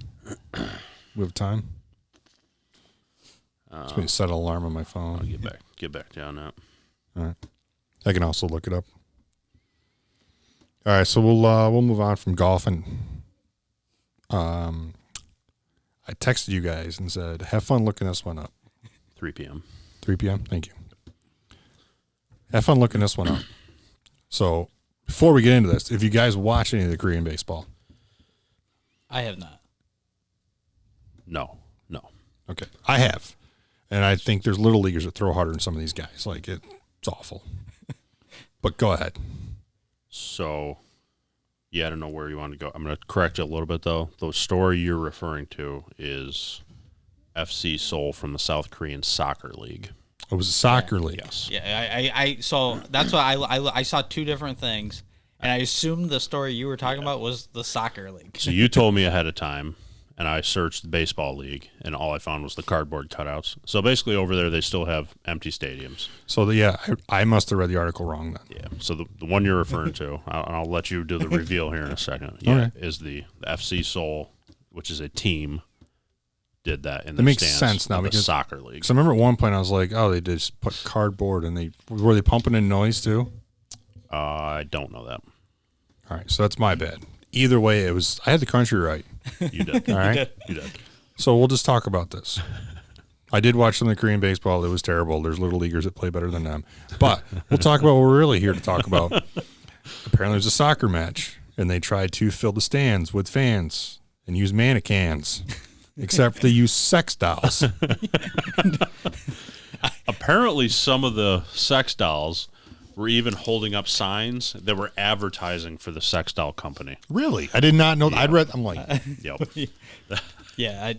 We have time. Just going to set an alarm on my I'll phone. get back down that. All right. I can also look it up. All right, so we'll move on from golf, and I texted you guys and said, have fun looking this one up. 3 p.m. 3 p.m. Thank you. Have fun looking this one up. So before we get into this, if you guys watch any of the Korean baseball, I have not. No. okay, I have, and I think there's little leaguers that throw harder than some of these guys. Like it's awful. But go ahead. So, yeah, I don't know where you want to go. I'm going to correct you a little bit, though. The story you're referring to is FC Seoul from the South Korean Soccer League. It was a soccer league. Yes. Yeah, I so that's why I saw two different things, and I assumed the story you were talking about was the soccer league. So you told me ahead of time, and I searched the baseball league, and all I found was the cardboard cutouts. So basically over there they still have empty stadiums. So, I must have read the article wrong then. Yeah. So the one you're referring to, I'll let you do the reveal here in a second. Yeah, Okay. is the FC Seoul, which is a team, did that in the It makes stands sense now of the because soccer league. Because I remember at one point I was like, oh, they just put cardboard and were they pumping in noise too? I don't know that. All right, so that's my bad. Either way, I had the country right. You did. All right. You did. So we'll just talk about this. I did watch some of the Korean baseball. It was terrible. There's little leaguers that play better than them. But we'll talk about what we're really here to talk about. Apparently there's a soccer match, and they tried to fill the stands with fans and use mannequins, except they use sex dolls. Apparently, some of the sex dolls were even holding up signs that were advertising for the sex doll company. Really? I did not know. Yeah. I'm like, Yep. Yeah,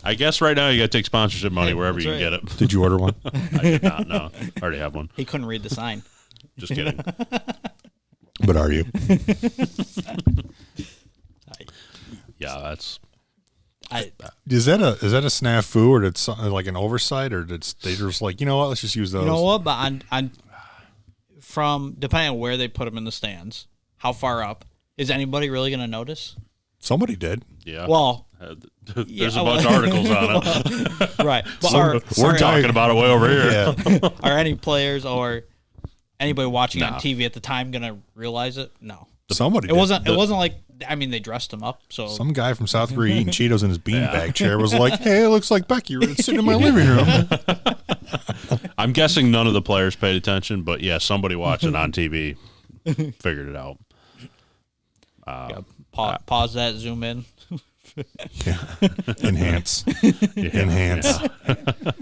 I guess right now you got to take sponsorship money wherever That's you can right. get it. did you order one? I did not. No, I already have one. he couldn't read the sign. Just kidding. But are you? Yeah, that's. Is that a snafu, or did something like an oversight, or did they just like, you know what, let's just use those? You know what? But from depending on where they put them in the stands, how far up, is anybody really going to notice? Somebody did. Yeah. Well, there's a bunch of articles on it. right. But We're talking about it way over here. Yeah. are any players or anybody watching on TV at the time going to realize it? No. Somebody It did. wasn't like, I mean, they dressed him up. So Some guy from South Korea eating Cheetos in his beanbag chair was like, hey, it looks like Becky sitting in my living room. I'm guessing none of the players paid attention, but yeah, somebody watching on TV figured it out. pause that, zoom in. Yeah. Enhance. Enhance. Well,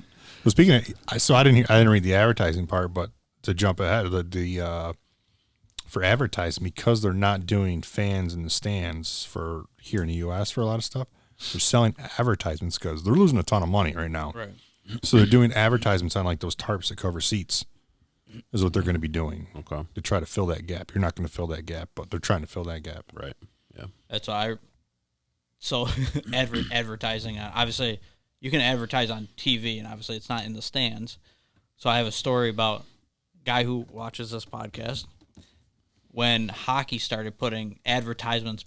speaking of, I didn't read the advertising part, but to jump ahead of the for advertising, because they're not doing fans in the stands for here in the U.S. for a lot of stuff, they're selling advertisements because they're losing a ton of money right now. Right. So they're doing advertisements on like those tarps that cover seats. is what they're going to be doing Okay. to try to fill that gap. You're not going to fill that gap, but they're trying to fill that gap. Right. Yeah. That's why advertising, obviously you can advertise on TV, and obviously it's not in the stands. So I have a story about a guy who watches this podcast. When hockey started putting advertisements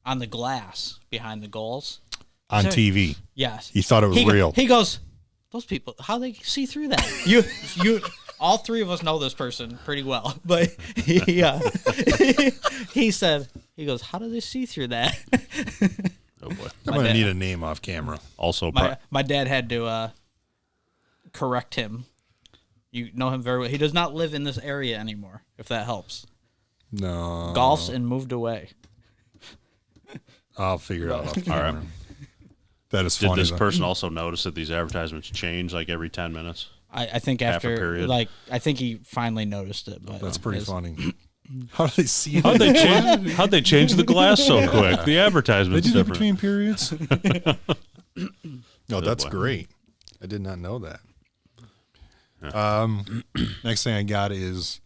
on the glass behind the goals. On TV. Yes. He thought it was real. He goes, those people, how they see through that? You all three of us know this person pretty well, but he said, he goes, how do they see through that? Oh boy. I'm going to need a name off camera. Also, my dad had to correct him. You know him very well. He does not live in this area anymore, if that helps. No. Golfs and moved away. I'll figure it out off camera. All right. That is Did funny. this person also notice that these advertisements change like every 10 minutes? I think Half a after, period. like, I think he finally noticed it. But That's pretty funny. How do they see How'd that? how'd they change the glass so quick? The They advertisement's did it different. between periods? No, that's boy. great. I did not know that. Yeah. Next thing I got is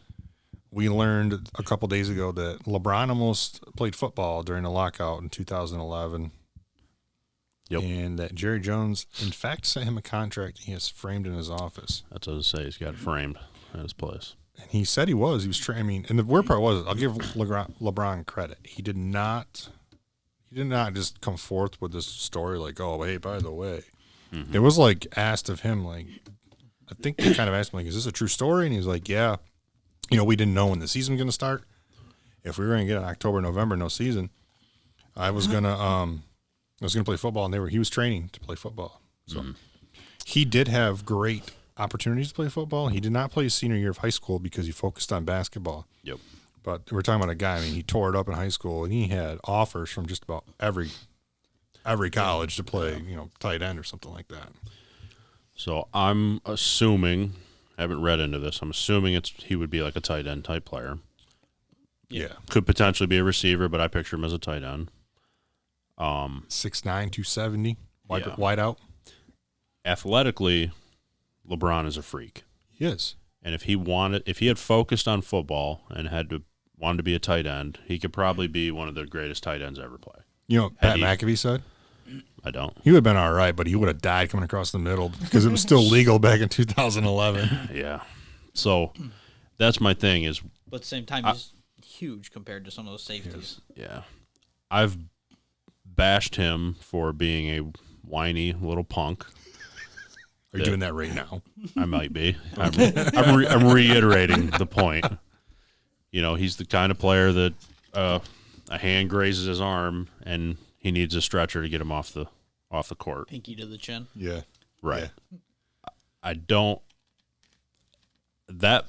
we learned a couple days ago that LeBron almost played football during the lockout in 2011. Yep. And that Jerry Jones, in fact, sent him a contract he has framed in his office. That's what I was say. He's got it framed at his place. And he said he was. He was I mean, and the weird part was, I'll give LeBron credit. He did not just come forth with this story like, oh, hey, by the way. Mm-hmm. It was like asked of him, like, I think they kind of asked him, like, is this a true story? And he was like, yeah. You know, we didn't know when the season was going to start. If we were going to get an October, November, no season, I was going to play football, and he was training to play football. So he did have great opportunities to play football. He did not play his senior year of high school because he focused on basketball. Yep. But we're talking about a guy, I mean, he tore it up in high school, and he had offers from just about every college to play, tight end or something like that. So I'm assuming, I haven't read into this, I'm assuming he would be like a tight end type player. Yeah. Could potentially be a receiver, but I picture him as a tight end. 6'9", 270, Yeah. wide out. Athletically, LeBron is a freak. He is. And if he had focused on football and wanted to be a tight end, he could probably be one of the greatest tight ends ever play. You know what Pat McAfee said? I don't. He would have been all right, but he would have died coming across the middle because it was still legal back in 2011. Yeah. So that's my thing is, at the same time, he's huge compared to some of those safeties. yeah, I've bashed him for being a whiny little punk. Are you doing that right now? I might be. I'm reiterating the point. He's the kind of player that a hand grazes his arm and he needs a stretcher to get him off the court. Pinky to the chin. Yeah. Right. Yeah. I don't. That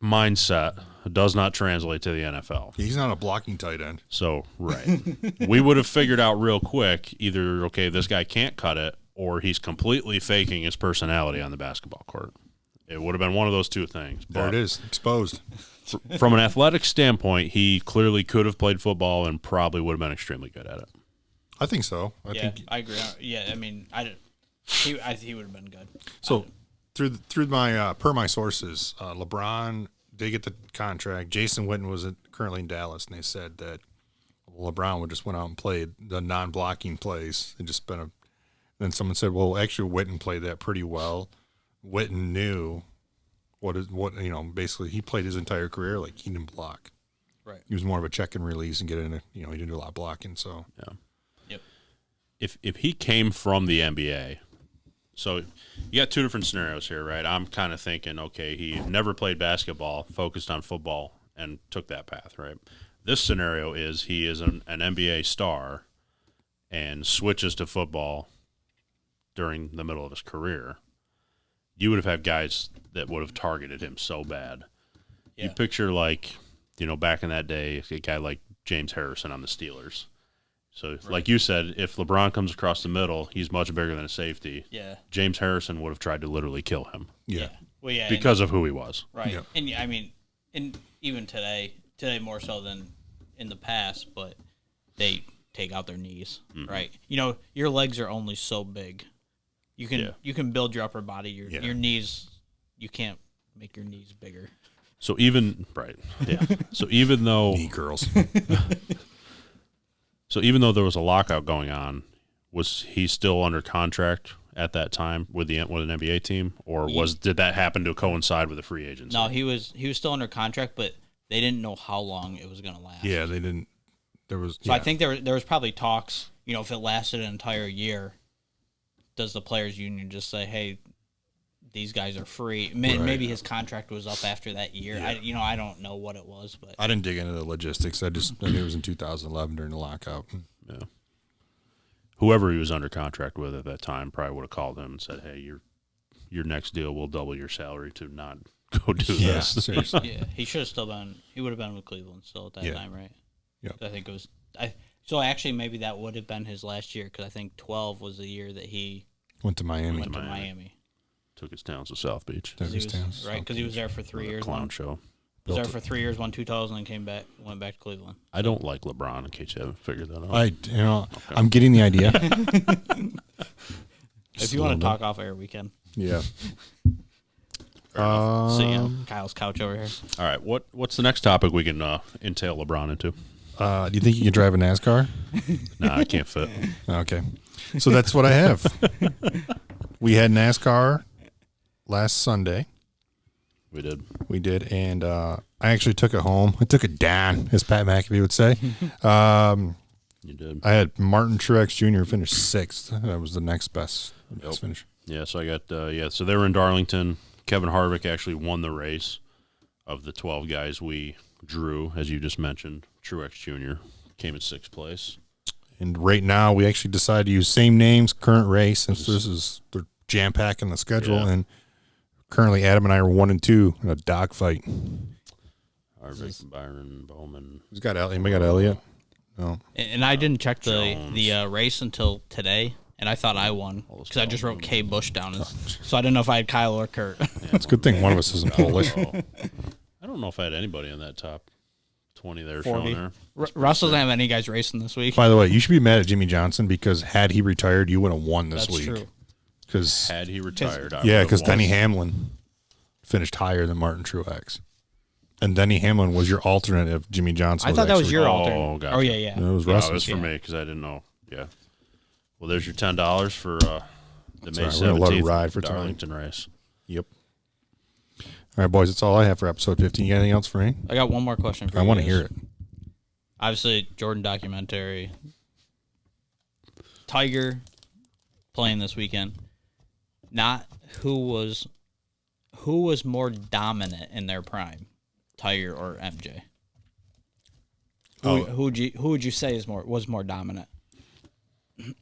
mindset does not translate to the NFL. He's not a blocking tight end. So, right. We would have figured out real quick either, okay, this guy can't cut it, or he's completely faking his personality on the basketball court. It would have been one of those two things. There it is, exposed. From an athletic standpoint, he clearly could have played football and probably would have been extremely good at it. I think so. I think I agree. Yeah, I mean, he would have been good. so. Through my per my sources, LeBron did get the contract. Jason Witten was currently in Dallas, and they said that LeBron would just went out and played the non-blocking plays and just been a. Then someone said, "Well, actually, Witten played that pretty well." Witten knew basically he played his entire career like he didn't block. Right. He was more of a check and release and get in. He didn't do a lot of blocking. So Yeah. Yep. If he came from the NBA, so you got two different scenarios here, right? I'm kind of thinking, okay, he never played basketball, focused on football, and took that path, right? This scenario is he is an NBA star and switches to football during the middle of his career. You would have had guys that would have targeted him so bad. Yeah. You picture back in that day, a guy like James Harrison on the Steelers. So, like you said, if LeBron comes across the middle, he's much bigger than a safety. Yeah. James Harrison would have tried to literally kill him. yeah. Well, yeah. Because of who he was. Right. Yeah. And I mean, and even today more so than in the past, but they take out their knees, right? Your legs are only so big. You can build your upper body, your knees, you can't make your knees bigger. So even So even though Knee girls. So even though there was a lockout going on, was he still under contract at that time with an NBA team, or did that happen to coincide with the free agency? No, he was still under contract, but they didn't know how long it was going to last. Yeah, they didn't. There was. So I think there was probably talks. If it lasted an entire year, does the players' union just say, "Hey, these guys are free"? Maybe his contract was up after that year. Yeah. I don't know what it was, but I didn't dig into the logistics. I knew it was in 2011 during the lockout. Yeah. Whoever he was under contract with at that time probably would have called him and said, "Hey, your next deal will double your salary to not go do this." Seriously. yeah, he should have still been. He would have been with Cleveland still at that time, right? Yeah. I think it was. So actually, maybe that would have been his last year because I think 12 was the year that he Went to Miami. went to Miami. Took his talents to South Beach. Took his talents. Right, because he was there for 3 years. Clown show. Was there for 3 years, won 2000, and went back to Cleveland. I don't like LeBron, in case you haven't figured that out. I'm getting the idea. If you want to talk off air, we can. Yeah. Sit on Kyle's couch over here. All right, what's the next topic we can entail LeBron into? Do you think you can drive a NASCAR? Nah, I can't fit. Okay. So that's what I have. We had NASCAR last Sunday. We did. And I actually took it home. I took it down, as Pat McAfee would say. You did. I had Martin Truex Jr. finish 6th. That was the next best finish. Yeah, so I got, so they were in Darlington. Kevin Harvick actually won the race of the 12 guys we drew, as you just mentioned. Truex Jr. came in 6th place. And right now, we actually decided to use same names, current race, since they're jam-packing the schedule. Yeah. And currently, Adam and I are 1 and 2 in a dogfight. Harvick, Byron, Bowman. Who's got Elliott? Anybody got Elliott? No. And I didn't check the race until today, and I thought I won because I just wrote K. Bush down. So I didn't know if I had Kyle or Kurt. It's a good thing one of us isn't Polish. I don't know if I had anybody in that top 20 there 40. showing there. Russell doesn't have any guys racing this week. By the way, you should be mad at Jimmy Johnson because had he retired, you would have won this That's week. true. Because Had he retired, because Denny Hamlin finished higher than Martin Truex, and Denny Hamlin was your alternate if Jimmy Johnson. I thought that was your Oh, alternate. gotcha. Oh yeah. No, it was No, Russell. it was for me because I didn't know. Yeah. Well, there's your $10 for the May all right. We're gonna let it 17th ride for tonight. Darlington race. Yep. All right, boys. That's all I have for episode 15. You got anything else for me? I got one more question for you. I want to guys. hear it. Obviously, Jordan documentary. Tiger playing this weekend. Not who was more dominant in their prime, Tiger or MJ? Who would you say was more dominant? Do you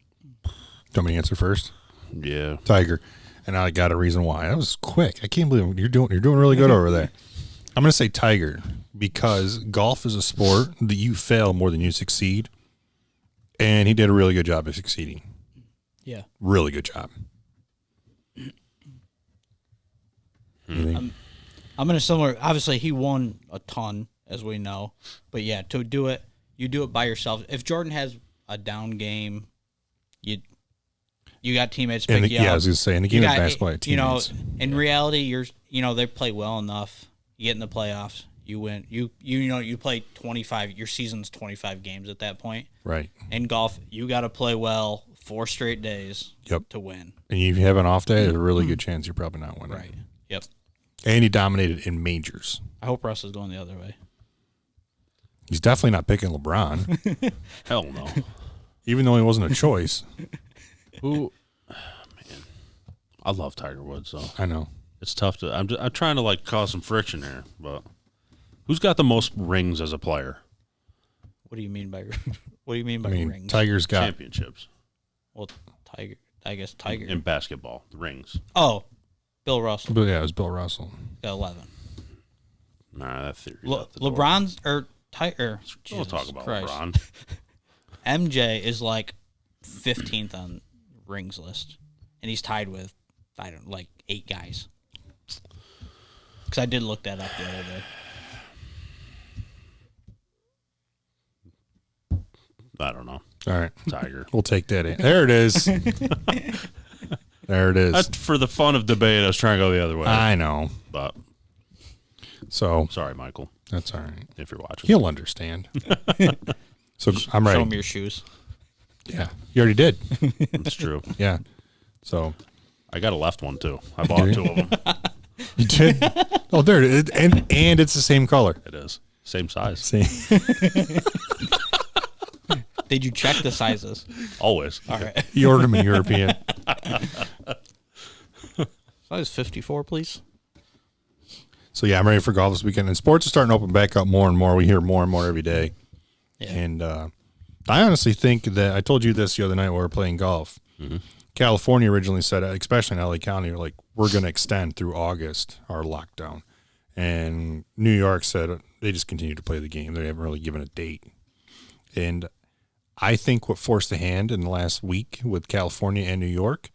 want me to answer first? Yeah. Tiger, and I got a reason why. That was quick. I can't believe you're doing really good over there. I'm going to say Tiger because golf is a sport that you fail more than you succeed, and he did a really good job of succeeding. Yeah, really good job. I'm in a similar. Obviously, he won a ton, as we know, but yeah, to do it, you do it by yourself. If Jordan has a down game, you got teammates pick you up. Yeah, I was going to say in the game of basketball, teammates. In reality, they play well enough. You get in the playoffs, you win. You play 25. Your season's 25 games at that point. Right. In golf, you got to play well 4 straight days. Yep. To win. And if you have an off day, there's a really good chance you're probably not winning. Right. Yep. And he dominated in majors. I hope Russ is going the other way. He's definitely not picking LeBron, Hell no. even though he wasn't a choice. Man, I love Tiger Woods, though. I know. It's tough to. I'm trying to cause some friction here, but who's got the most rings as a player? What do you mean by rings? Tiger's got Championships. Well, Tiger. I guess Tiger. In basketball, the rings. Oh, Bill Russell. But yeah, it was Bill Russell. Got 11. Nah, that theory. LeBron's or Tiger. We'll talk about Christ. LeBron. MJ is 15th on rings list, and he's tied with 8 guys. Because I did look that up the other day. I don't know. All right. Tiger. We'll take that in. There it is. There it is. That's for the fun of debate. I was trying to go the other way. I know. But So Sorry, Michael, that's all right. if you're watching. He'll understand. So I'm ready. Show him your shoes. Yeah, you already did. It's true. Yeah. So I got a left one too. I bought 2 of them. you did. Oh, there it is, and it's the same color. It is same size. Same. Did you check the sizes? Always. All right. You ordered them in European. Size 54, please. So yeah, I'm ready for golf this weekend, and sports are starting to open back up more and more. We hear more and more every day. Yeah. And I honestly think that I told you this the other night while we were playing golf. Mm-hmm. California originally said, especially in LA County, like we're going to extend through August our lockdown, and New York said they just continue to play the game. They haven't really given a date. And I think what forced the hand in the last week with California and New York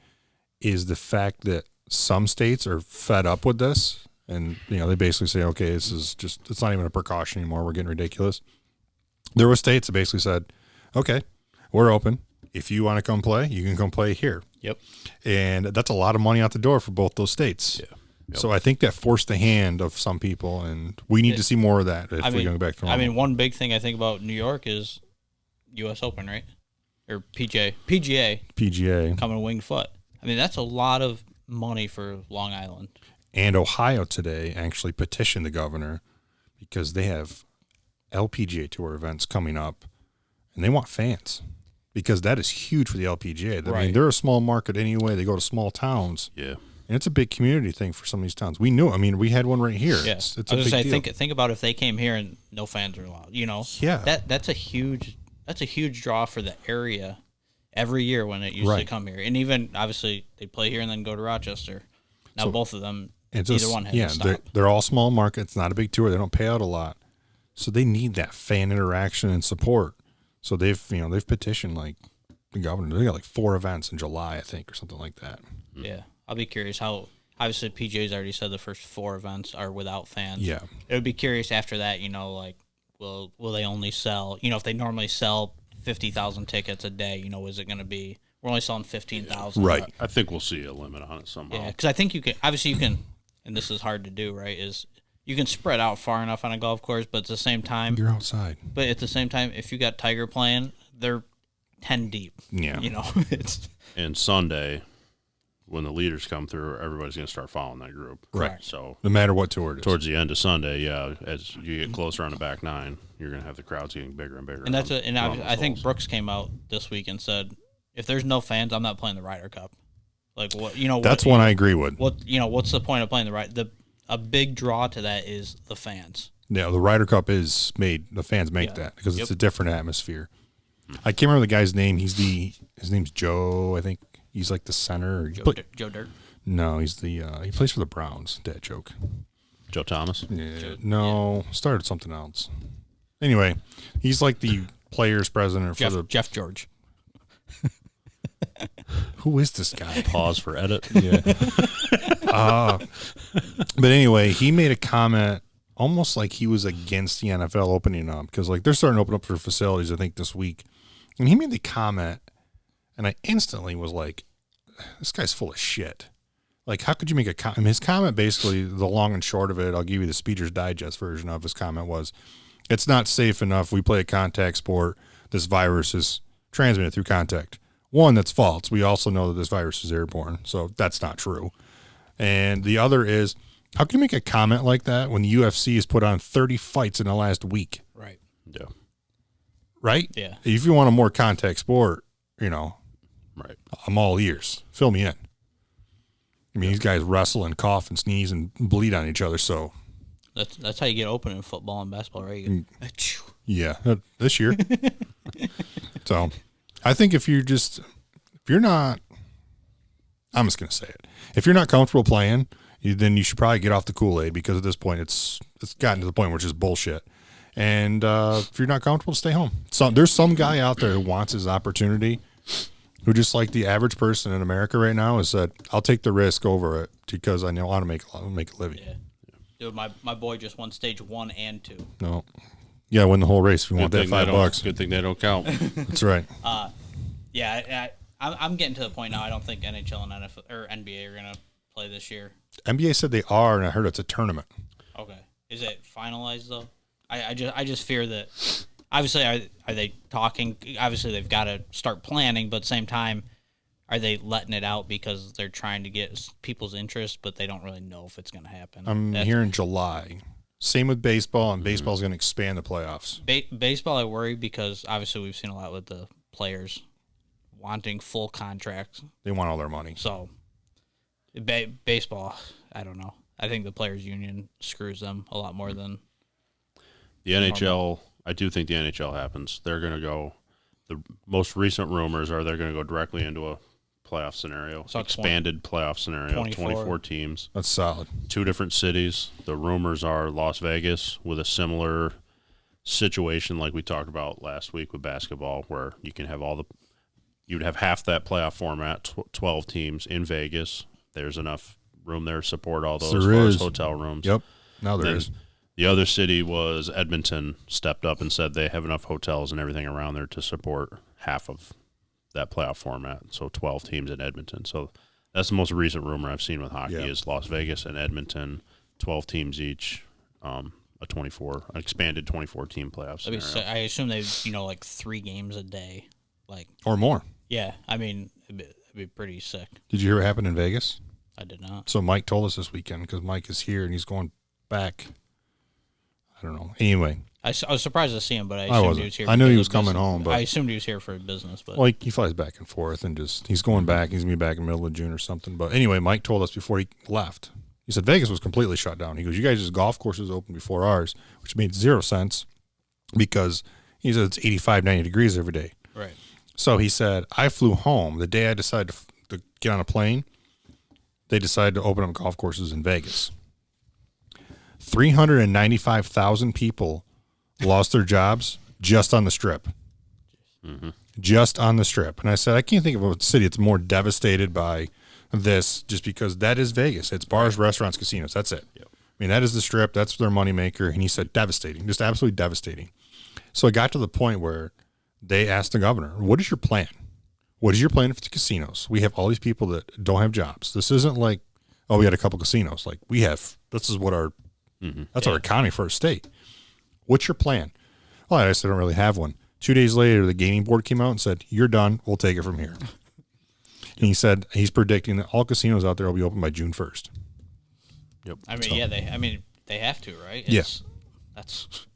is the fact that some states are fed up with this, and they basically say, okay, this is just, it's not even a precaution anymore. We're getting ridiculous. There were states that basically said, okay, we're open. If you want to come play, you can come play here. Yep. And that's a lot of money out the door for both those states. Yeah. Yep. So I think that forced the hand of some people, and we need to see more of that if we're going back to normal. I mean, one big thing I think about New York is U.S. Open, right? Or PGA coming winged foot. I mean, that's a lot of money for Long Island. And Ohio today actually petitioned the governor because they have LPGA Tour events coming up, and they want fans because that is huge for the LPGA. I mean, they're a small market anyway. They go to small towns. Yeah. And it's a big community thing for some of these towns. We knew. I mean, we had one right here. Yeah. It's I a was big gonna say, deal. think about if they came here and no fans are allowed. Yeah. That's a huge draw for the area every year when it used to come here. And even obviously they play here and then go to Rochester. Now both of them, either one has to stop. They're all small markets. Not a big tour. They don't pay out a lot, so they need that fan interaction and support. So they've petitioned like the governor. They got like 4 events in July, I think, or something like that. Yeah, I'll be curious how. Obviously, PGA's already said the first 4 events are without fans. Yeah, it would be curious after that. Like, will they only sell? If they normally sell 50,000 tickets a day, is it going to be? We're only selling 15,000. Right. I think we'll see a limit on it somehow. Yeah, because I think you can. Obviously, you can, and this is hard to do. Right? Is you can spread out far enough on a golf course, but at the same time, you're outside. But at the same time, if you got Tiger playing, they're 10 deep. Yeah. It's. And Sunday, when the leaders come through, everybody's going to start following that group. Right. So no matter what tour it is. Towards the end of Sunday, as you get closer on the back 9, you're going to have the crowds getting bigger and bigger. And I think Brooks came out this week and said, if there's no fans, I'm not playing the Ryder Cup. Like what? That's one I agree with. What's the point of playing a big draw to that is the fans. Yeah, the Ryder Cup is made. The fans make that because it's a different atmosphere. I can't remember the guy's name. His name's Joe. I think he's like the center. Joe Dirt. No, he's the he plays for the Browns. Dad joke. Joe Thomas. Yeah, started something else. Anyway, he's like the players president for the Jeff George. Who is this guy? Pause for edit. Yeah. But anyway, he made a comment almost like he was against the NFL opening up because like they're starting to open up for facilities, I think, this week. And he made the comment, and I instantly was like, this guy's full of shit. Like, how could you make a comment? His comment, basically, the long and short of it, I'll give you the Speeder's Digest version of his comment was, it's not safe enough. We play a contact sport. This virus is transmitted through contact. One, that's false. We also know that this virus is airborne, so that's not true. And the other is, how can you make a comment like that when the UFC has put on 30 fights in the last week? Right. Yeah. Right? Yeah. If you want a more contact sport, right. I'm all ears. Fill me in. I mean, these guys wrestle and cough and sneeze and bleed on each other, so. That's how you get open in football and basketball, right? Yeah, this year. So, I think if you're not, I'm just going to say it. If you're not comfortable playing, then you should probably get off the Kool-Aid because at this point it's gotten to the point where it's just bullshit. And if you're not comfortable, stay home. So there's some guy out there who wants his opportunity, who just like the average person in America right now has said, I'll take the risk over it because I know how to make a living. Yeah. Dude, my boy just won stage 1 and 2. No. Yeah, win the whole race if you want that $5. Good thing they don't count. That's right. Yeah, I'm getting to the point now. I don't think NHL and NFL or NBA are gonna play this year. NBA said they are, and I heard it's a tournament. Okay, Is it finalized though? I just fear that. Obviously, are they talking? Obviously, they've got to start planning, but at the same time, are they letting it out because they're trying to get people's interest, but they don't really know if it's going to happen? I'm hearing July. Same with baseball, and baseball's going to expand the playoffs. Baseball, I worry because obviously we've seen a lot with the players wanting full contracts. They want all their money. So, baseball, I don't know. I think the players' union screws them a lot more than the NHL. I do think the NHL happens. They're going to go. The most recent rumors are they're going to go directly into a playoff scenario, So expanded playoff scenario, 24 teams. That's solid. 2 different cities. The rumors are Las Vegas with a similar situation like we talked about last week with basketball, where you can have you'd have half that playoff format, 12 teams in Vegas. There's enough room there to support all those as far as hotel rooms. Yep. Now there is. The other city was Edmonton, stepped up and said they have enough hotels and everything around there to support half of that playoff format. So 12 teams in Edmonton. So that's the most recent rumor I've seen with hockey is Las Vegas and Edmonton, 12 teams each, an expanded 24-team playoff scenario. I assume they, like 3 games a day, or more. Yeah, I mean, it'd be pretty sick. Did you hear what happened in Vegas? I did not. So Mike told us this weekend because Mike is here and he's going back. I don't know. Anyway, I was surprised to see him, but I assumed he was here. I knew he was coming home, but I assumed he was here for business. But he flies back and forth, and he's going back. He's gonna be back in the middle of June or something. But anyway, Mike told us before he left. He said Vegas was completely shut down. He goes, "You guys' golf courses open before ours," which made 0 sense because he said it's 85, 90 degrees every day. Right. So he said, I flew home the day I decided to get on a plane. They decided to open up golf courses in Vegas. 395,000 people lost their jobs just on the Strip. Mm-hmm. Just on the Strip. And I said, I can't think of a city that's more devastated by this, just because that is Vegas. It's bars, restaurants, casinos. That's it. Yep. I mean, that is the Strip. That's their moneymaker. And he said, devastating, just absolutely devastating. So it got to the point where they asked the governor, what is your plan? What is your plan for the casinos? We have all these people that don't have jobs. This isn't like, we had a couple casinos. Like this is what that's our economy for our state. What's your plan? Well, I said, I don't really have one. 2 days later, the gaming board came out and said, you're done. We'll take it from here. And he said he's predicting that all casinos out there will be open by June 1st. Yep. I mean, they have to, right? Yes. That's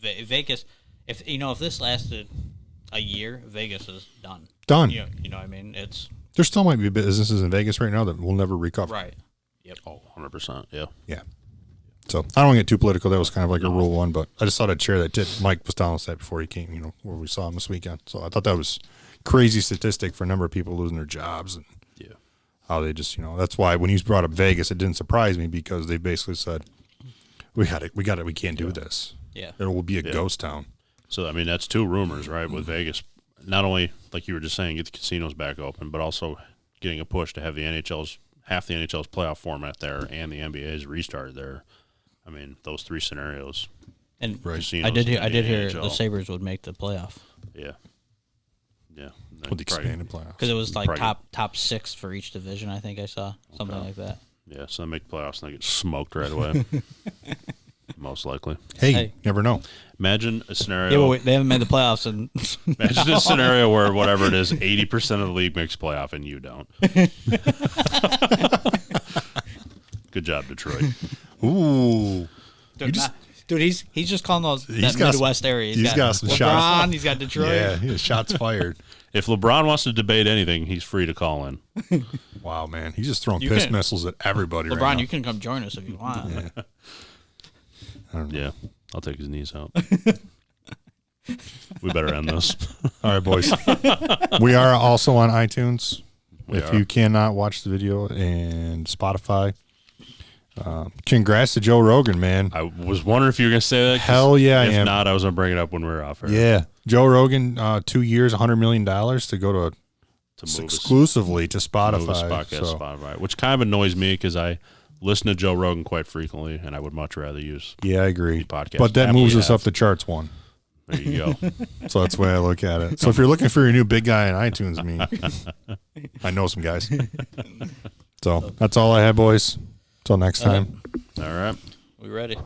Vegas. If this lasted a year, Vegas is done. Done. You know what I mean? There still might be businesses in Vegas right now that will never recover. Right. Yep. Oh, 100%. Yeah. Yeah. So I don't want to get too political. That was kind of like a rule one, but I just thought I'd share that tip. Mike was telling us that before he came, where we saw him this weekend. So I thought that was crazy statistic for a number of people losing their jobs and how they just, that's why when he's brought up Vegas, it didn't surprise me because they basically said, we can't do this. Yeah. It will be a ghost town. So, I mean, that's 2 rumors, right, with Vegas. Not only, like you were just saying, get the casinos back open, but also getting a push to have half the NHL's playoff format there and the NBA's restarted there. I mean, those 3 scenarios. And casinos I did hear NHL. the Sabres would make the playoff. Yeah. Yeah. With the expanded playoffs. Because it was like top 6 for each division, I think I saw. Something like that. Yeah, so they make the playoffs and they get smoked right away. Most likely. Hey, never know. Imagine a scenario. Yeah, but they haven't made the playoffs. Imagine a scenario where whatever it is, 80% of the league makes playoff and you don't. Good job, Detroit. Ooh. Dude, he's just calling that Midwest area. He's got some LeBron, shots. He's got Detroit. Yeah, he has shots fired. If LeBron wants to debate anything, he's free to call in. Wow, man. He's just throwing piss missiles at everybody right now. LeBron, you can come join us if you want. Yeah. I don't know. Yeah, I'll take his knees out. We better end this. All right, boys. We are also on iTunes. We If are. you cannot watch the video, and Spotify. Congrats to Joe Rogan, man. I was wondering if you were going to say that. Hell yeah, I am. If not, I was going to bring it up when we were off air. Yeah. Joe Rogan, 2 years, $100 million to go to move exclusively to his Spotify. podcast, Spotify, which kind of annoys me because I listen to Joe Rogan quite frequently, and I would much rather use Yeah, I agree. podcast. But that app moves we us have. up the charts one. There you go. So that's the way I look at it. So if you're looking for your new big guy on iTunes, I know some guys. So that's all I have, boys. Till next time. All right. We ready?